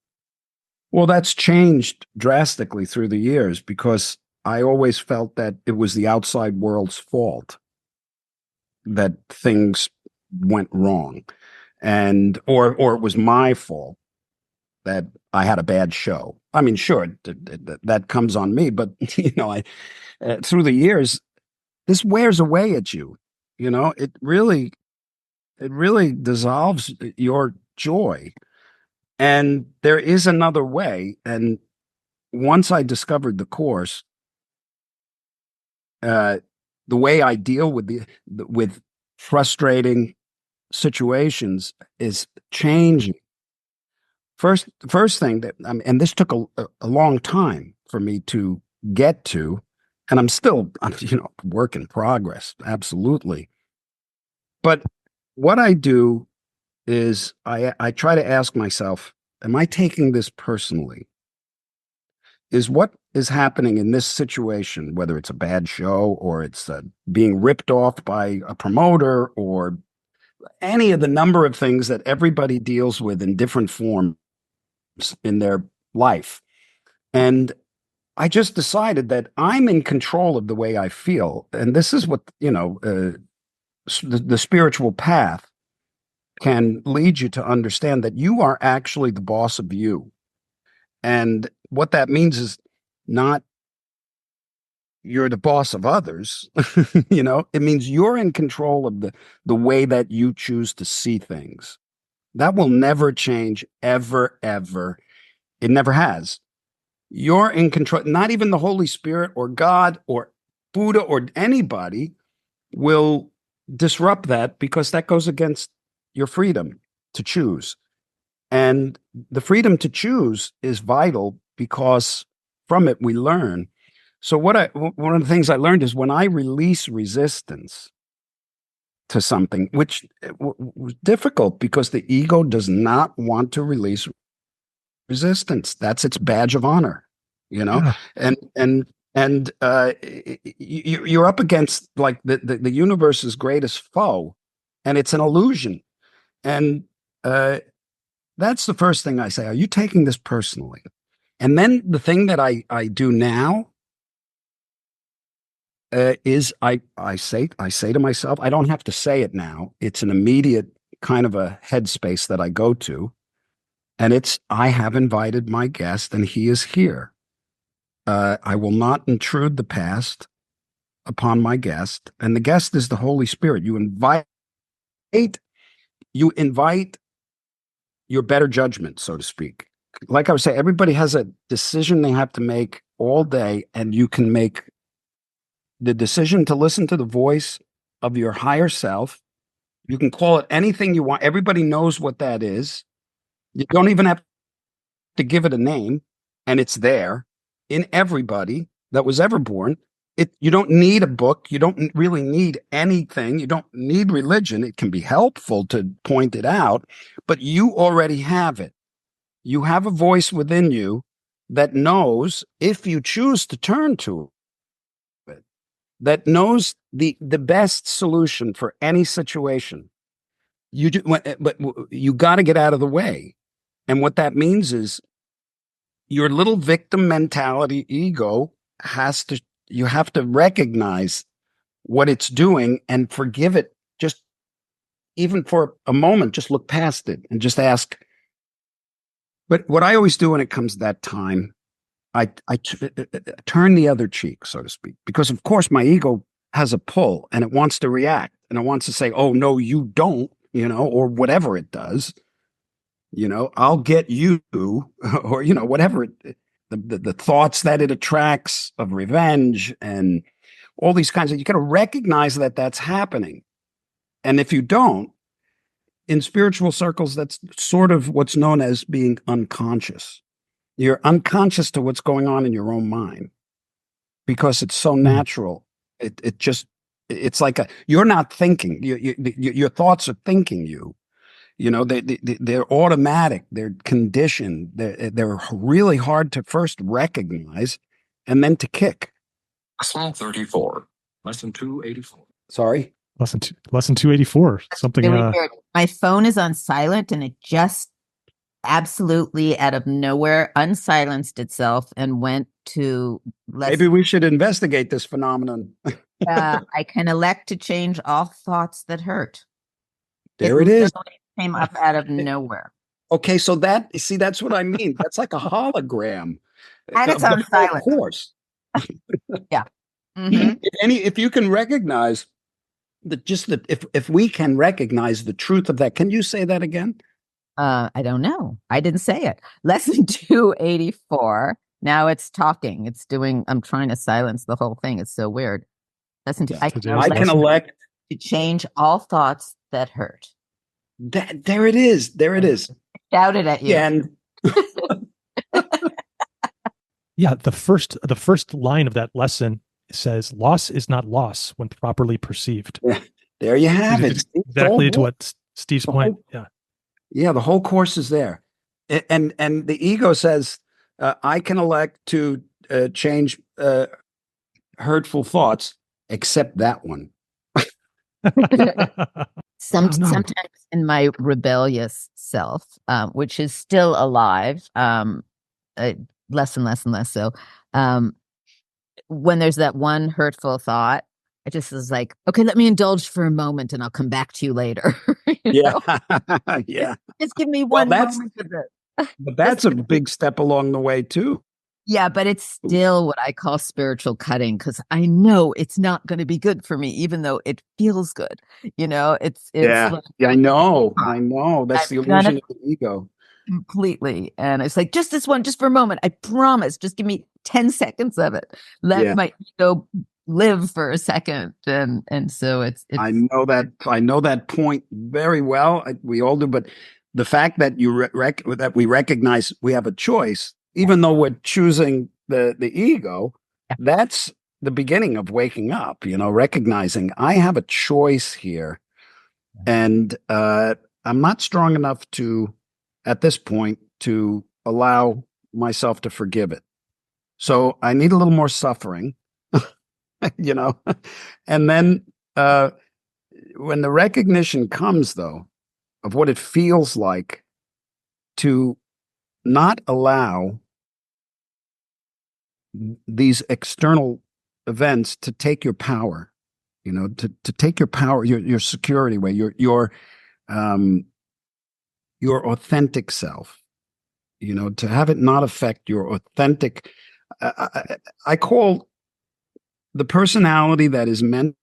Well, that's changed drastically through the years because I always felt that it was the outside world's fault that things went wrong, and or it was my fault that I had a bad show. I mean, sure, that comes on me, but I through the years, this wears away at you. It really dissolves your joy. And there is another way. And once I discovered the course, the way I deal with frustrating situations is changing. First thing that, and this took a long time for me to get to, and I'm work in progress, absolutely. But what I do is I try to ask myself, am I taking this personally? Is what is happening in this situation, whether it's a bad show or it's being ripped off by a promoter or any of the number of things that everybody deals with in different forms in their life. And I just decided that I'm in control of the way I feel. And this is what, the spiritual path can lead you to understand, that you are actually the boss of you. And what that means is not you're the boss of others. It means you're in control of the way that you choose to see things. That will never change, ever, ever. It never has. You're in control. Not even the Holy Spirit or God or Buddha or anybody will disrupt that, because that goes against your freedom to choose. And the freedom to choose is vital, because from it we learn. So one of the things I learned is, when I release resistance to something, which was difficult because the ego does not want to release resistance. That's its badge of honor, Yeah. and you're up against like the universe's greatest foe, and it's an illusion. And that's the first thing I say. Are you taking this personally? And then the thing that I do now is I say to myself, I don't have to say it now. It's an immediate kind of a headspace that I go to. And it's, I have invited my guest and he is here. I will not intrude the past upon my guest. And the guest is the Holy Spirit. You invite your better judgment, so to speak. Like I was saying, everybody has a decision they have to make all day, and you can make the decision to listen to the voice of your higher self. You can call it anything you want. Everybody knows what that is. You don't even have to give it a name, and it's there in everybody that was ever born. You don't need a book. You don't really need anything. You don't need religion. It can be helpful to point it out, but you already have it. You have a voice within you that knows, if you choose to turn to it, that knows the best solution for any situation. But you got to get out of the way. And what that means is your little victim mentality ego you have to recognize what it's doing and forgive it. Just even for a moment, just look past it and just ask. But what I always do when it comes to that time, I turn the other cheek, so to speak, because of course my ego has a pull and it wants to react and it wants to say, oh, no, you don't, or whatever it does, I'll get you, or, whatever the thoughts that it attracts of revenge and all these kinds of, you got to recognize that that's happening. And if you don't, in spiritual circles, that's sort of what's known as being unconscious. You're unconscious to what's going on in your own mind because it's so natural. It's like you're not thinking. Your thoughts are thinking you. They're automatic. They're conditioned. They're really hard to first recognize and then to kick. Lesson 34. Lesson 284. Sorry? Lesson 284. Something. Really weird. My phone is on silent and it just absolutely out of nowhere unsilenced itself and went to Maybe we should investigate this phenomenon. I can elect to change all thoughts that hurt. There it is. Came up out of nowhere. Okay, so that's what I mean. That's like a hologram. And it's on silent. Of course. Yeah. Mm-hmm. If you can recognize if we can recognize the truth of that, can you say that again? I don't know. I didn't say it. Lesson 284. Now it's talking. It's doing. I'm trying to silence the whole thing. It's so weird. Lesson 2. I can elect to change all thoughts that hurt. There it is. There it is. I shouted at you. And yeah, the first line of that lesson says, "Loss is not loss when properly perceived." Yeah, there you have it. Exactly to what Steve's point. Yeah, the whole course is there, and the ego says, "I can elect to change hurtful thoughts, except that one." Sometimes in my rebellious self, which is still alive, less and less so. When there's that one hurtful thought, I just was like, okay, let me indulge for a moment and I'll come back to you later. Yeah. Just give me one moment of it. But that's a big step along the way too. Yeah, but it's still what I call spiritual cutting because I know it's not going to be good for me, even though it feels good. It's like, I know. That's the illusion of the ego. Completely. And it's like, just for a moment. I promise. Just give me 10 seconds of it. Let my ego live for a second. And so it's I know that point very well. We all do. But the fact that that we recognize we have a choice, even though we're choosing the ego, that's the beginning of waking up, recognizing I have a choice here. And I'm not strong enough at this point, to allow myself to forgive it. So I need a little more suffering, And then when the recognition comes, though, of what it feels like to not allow these external events to take your power, to take your power, your security away, your authentic self, to have it not affect your authentic. I call the personality that is meant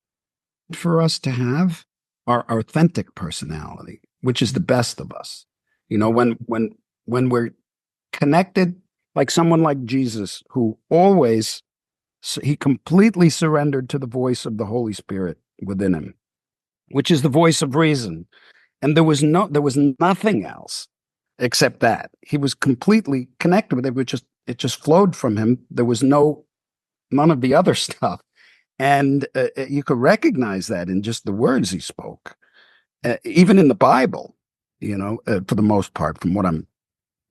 for us to have our authentic personality, which is the best of us. When we're connected, like someone like Jesus, who always So he completely surrendered to the voice of the Holy Spirit within him, which is the voice of reason. And there was nothing else except that. He was completely connected with it. It just flowed from him. There was none of the other stuff. And you could recognize that in just the words he spoke, even in the Bible, for the most part, from what I'm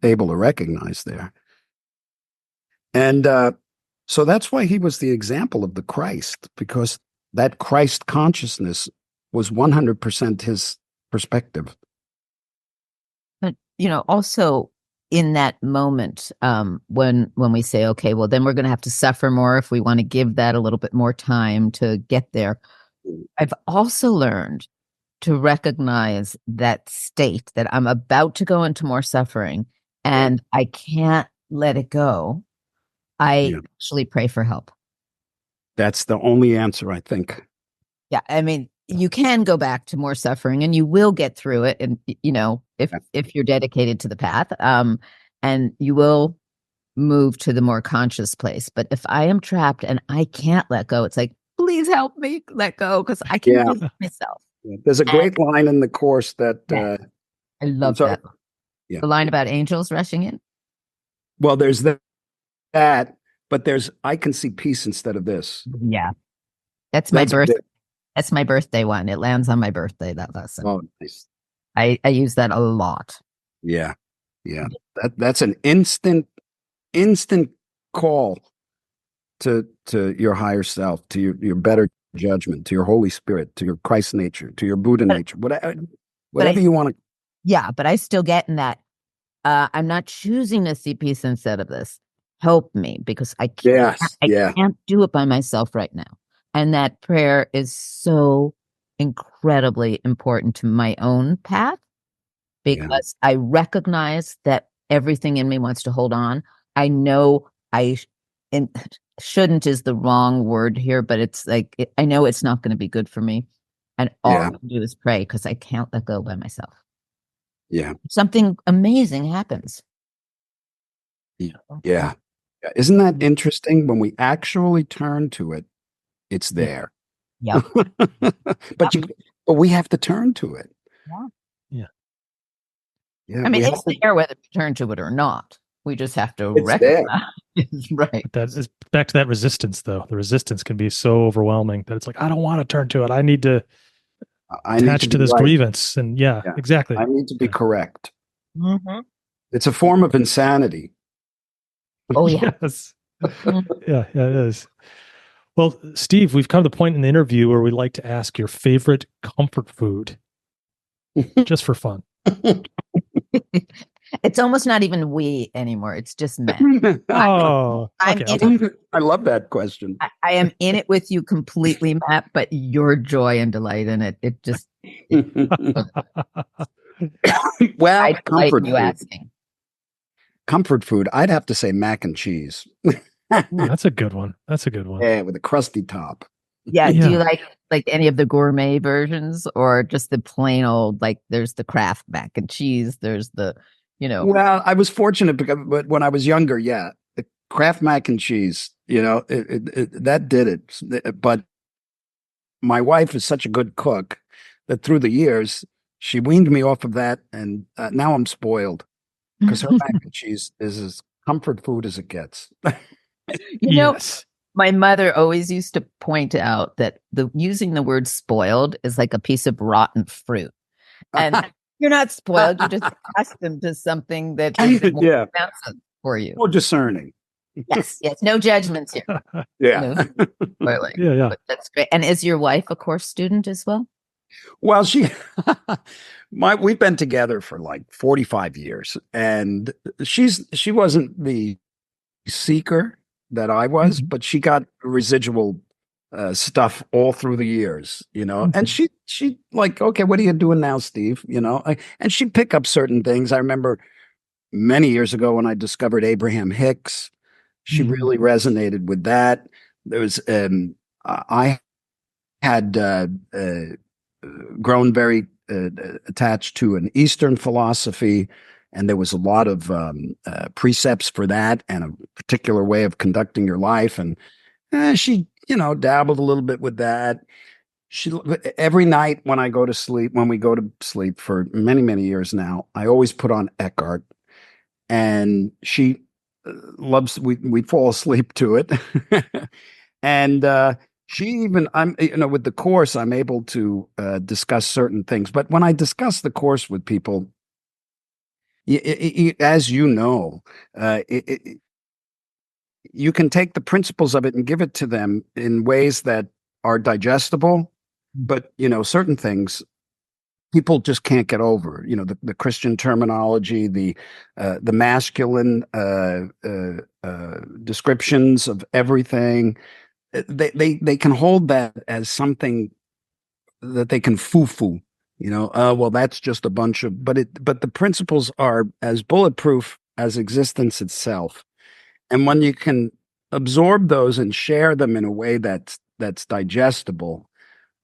able to recognize there. And so that's why he was the example of the Christ, because that Christ consciousness was 100% his perspective. But, also in that moment, when we say, okay, well, then we're going to have to suffer more if we want to give that a little bit more time to get there. I've also learned to recognize that state that I'm about to go into more suffering and I can't let it go. I actually pray for help. That's the only answer, I think. Yeah. I mean, you can go back to more suffering and you will get through it. And, if you're dedicated to the path, and you will move to the more conscious place. But if I am trapped and I can't let go, it's like, please help me let go because I can't do it myself. Yeah. There's a great line in the course that I love that. Yeah. The line about angels rushing in. Well, there's that, but I can see peace instead of this. Yeah. That's my birthday. That's my birthday one. It lands on my birthday, that lesson. Oh, nice. I use that a lot. Yeah. Yeah. That's an instant call to your higher self, to your better judgment, to your Holy Spirit, to your Christ nature, to your Buddha nature, whatever you want to. Yeah, but I still get in that. I'm not choosing to see peace instead of this. Help me, because I can't. I can't do it by myself right now. And that prayer is so incredibly important to my own path, because I recognize that everything in me wants to hold on. I know shouldn't is the wrong word here, but it's like, I know it's not going to be good for me. And all I can do is pray because I can't let go by myself. Yeah. Something amazing happens. Yeah. Isn't that interesting? When we actually turn to it, it's there. Yeah. But we have to turn to it. Yeah. I mean, it's there whether we turn to it or not. We just have to recognize. Right. That is back to that resistance, though. The resistance can be so overwhelming that it's like, I don't want to turn to it. I need to attach to this grievance. And exactly. I need to be correct. Mm-hmm. It's a form of insanity. Oh, yeah. Yes. Yeah, it is. Well, Steve, we've come to the point in the interview where we like to ask your favorite comfort food, just for fun. It's almost not even we anymore. It's just Matt. Oh, I love that question. I am in it with you completely, Matt, but your joy and delight in it. It just. Well, comfort food. Asking. Comfort food. I'd have to say mac and cheese. That's a good one. Yeah, with a crusty top. Yeah. Do you like any of the gourmet versions, or just the plain old, like there's the Kraft mac and cheese, there's the, Well, I was fortunate but when I was younger, the Kraft mac and cheese, that did it. But my wife is such a good cook that through the years, she weaned me off of that. And now I'm spoiled because her mac and cheese is as comfort food as it gets. Yes. My mother always used to point out that using the word spoiled is like a piece of rotten fruit. And you're not spoiled. You're just accustomed to something that is more expensive for you. More discerning. Yes. No judgments here. Yeah. No spoiling. Yeah. But that's great. And is your wife a course student as well? Well, we've been together for like 45 years, and she wasn't the seeker that I was, but she got residual stuff all through the years, and she like, okay, what are you doing now, Steve? And she'd pick up certain things. I remember many years ago when I discovered Abraham Hicks, she really resonated with that. There was, I had grown very attached to an Eastern philosophy, and there was a lot of precepts for that and a particular way of conducting your life. And She, dabbled a little bit with that. She every night when we go to sleep for many, many years now, I always put on Eckhart, and she loves. We fall asleep to it, and she even with the course I'm able to discuss certain things. But when I discuss the course with people, as you know, you can take the principles of it and give it to them in ways that are digestible. But, certain things people just can't get over, the Christian terminology, the masculine descriptions of everything. They can hold that as something that they can foo-foo, well, that's just a bunch of, but the principles are as bulletproof as existence itself. And when you can absorb those and share them in a way that's digestible,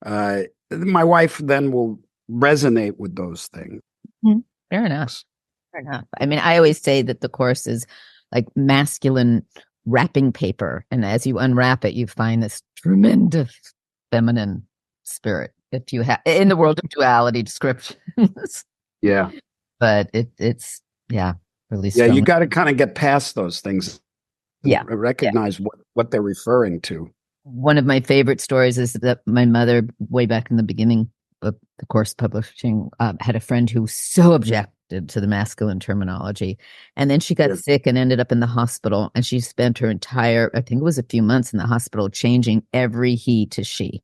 my wife then will resonate with those things. Fair enough. Fair enough. I mean, I always say that the course is like masculine wrapping paper, and as you unwrap it, you find this tremendous feminine spirit. If you have in the world of duality descriptions, yeah, but it's really yeah. strong. You got to kind of get past those things. Yeah, recognize what they're referring to. One of my favorite stories is that my mother, way back in the beginning of the course publishing, had a friend who so objected to the masculine terminology. And then she got sick and ended up in the hospital. And she spent her entire, I think it was a few months in the hospital, changing every he to she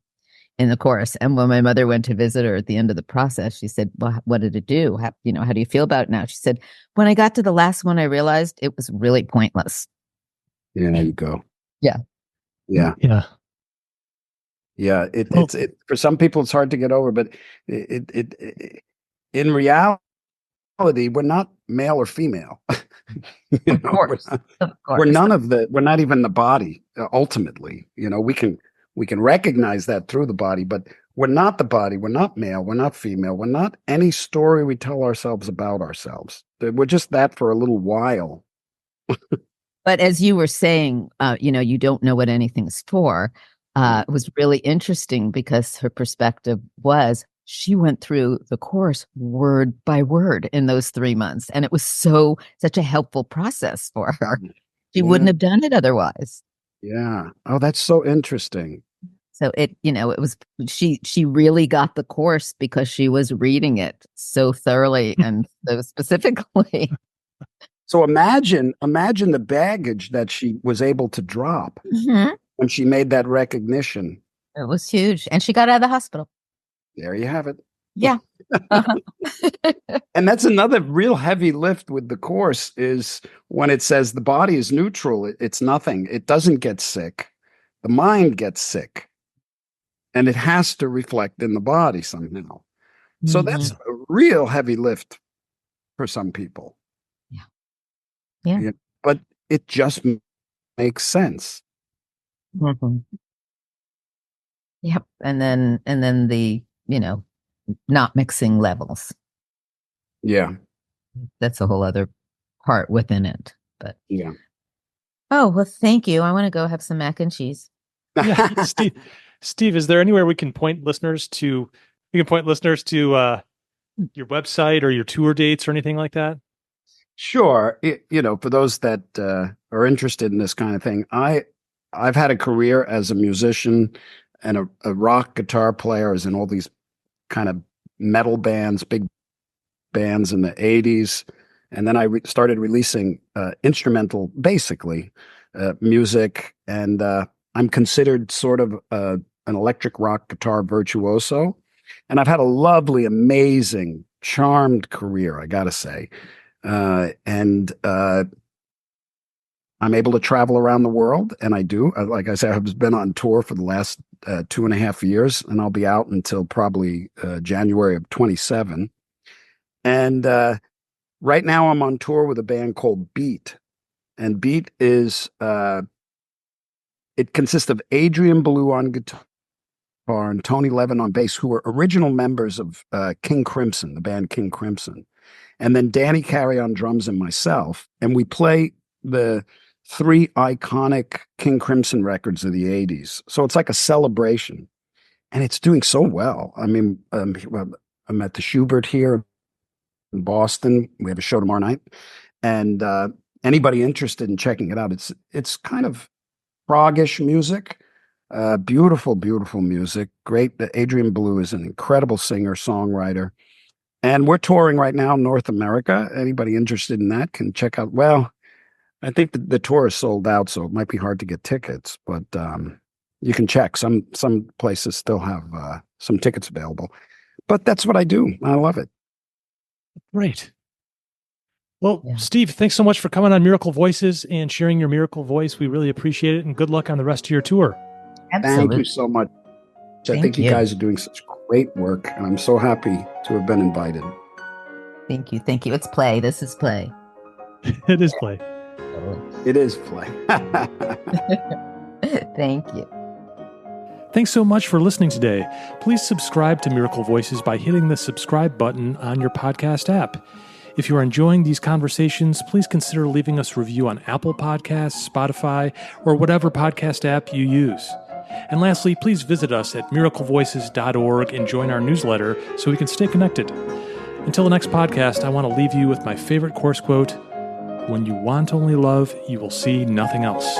in the course. And when my mother went to visit her at the end of the process, she said, well, what did it do? How do you feel about it now? She said, when I got to the last one, I realized it was really pointless. Yeah, there you go. Yeah. Yeah. Yeah. Yeah. It's for some people it's hard to get over, but it in reality, we're not male or female. Of course. We're none of we're not even the body, ultimately. We can recognize that through the body, but we're not the body. We're not male. We're not female. We're not any story we tell ourselves about ourselves. We're just that for a little while. But as you were saying, you don't know what anything's for. It was really interesting because her perspective was she went through the course word by word in those 3 months. And it was such a helpful process for her. She wouldn't have done it otherwise. Yeah. Oh, that's so interesting. So it was, she really got the course because she was reading it so thoroughly and so specifically. So imagine the baggage that she was able to drop when she made that recognition. It was huge. And she got out of the hospital. There you have it. Yeah. And that's another real heavy lift with the course is when it says the body is neutral. It's nothing. It doesn't get sick. The mind gets sick. And it has to reflect in the body somehow. So that's a real heavy lift for some people. Yeah. But it just makes sense. Yep. And then the, not mixing levels. Yeah. That's a whole other part within it. But yeah. Oh, well, thank you. I want to go have some mac and cheese. Yeah. Steve, is there anywhere we can point listeners to? You can point listeners to your website or your tour dates or anything like that? Sure. For those that are interested in this kind of thing, I've had a career as a musician and a rock guitar player, as in all these kind of metal bands, big bands in the 80s. And then I started releasing instrumental, basically, music. And I'm considered sort of an electric rock guitar virtuoso. And I've had a lovely, amazing, charmed career, I got to say. And I'm able to travel around the world, and I do. Like I said, I've been on tour for the last 2.5 years, and I'll be out until probably January of 27. And right now I'm on tour with a band called Beat. And Beat is, it consists of Adrian Ballou on guitar and Tony Levin on bass, who were original members of King Crimson, the band King Crimson. And then Danny Carey on drums and myself. And we play the 3 iconic King Crimson records of the 80s. So it's like a celebration. And it's doing so well. I mean, I'm at the Schubert here in Boston. We have a show tomorrow night. And anybody interested in checking it out, it's kind of proggish music. Beautiful, beautiful music. Great. Adrian Belew is an incredible singer, songwriter. And we're touring right now in North America. Anybody interested in that can check out. Well, I think the tour is sold out, so it might be hard to get tickets, but you can check. Some places still have some tickets available. But that's what I do. I love it. Great. Well, Steve, thanks so much for coming on Miracle Voices and sharing your miracle voice. We really appreciate it, and good luck on the rest of your tour. Absolutely. Thank you so much. I think you guys are doing such great work, and I'm so happy to have been invited. Thank you. Thank you. It's play. This is play. It is play. It is play. Thank you. Thanks so much for listening today. Please subscribe to Miracle Voices by hitting the subscribe button on your podcast app. If you are enjoying these conversations, please consider leaving us a review on Apple Podcasts, Spotify, or whatever podcast app you use. And lastly, please visit us at miraclevoices.org and join our newsletter so we can stay connected. Until the next podcast, I want to leave you with my favorite course quote: "When you want only love, you will see nothing else."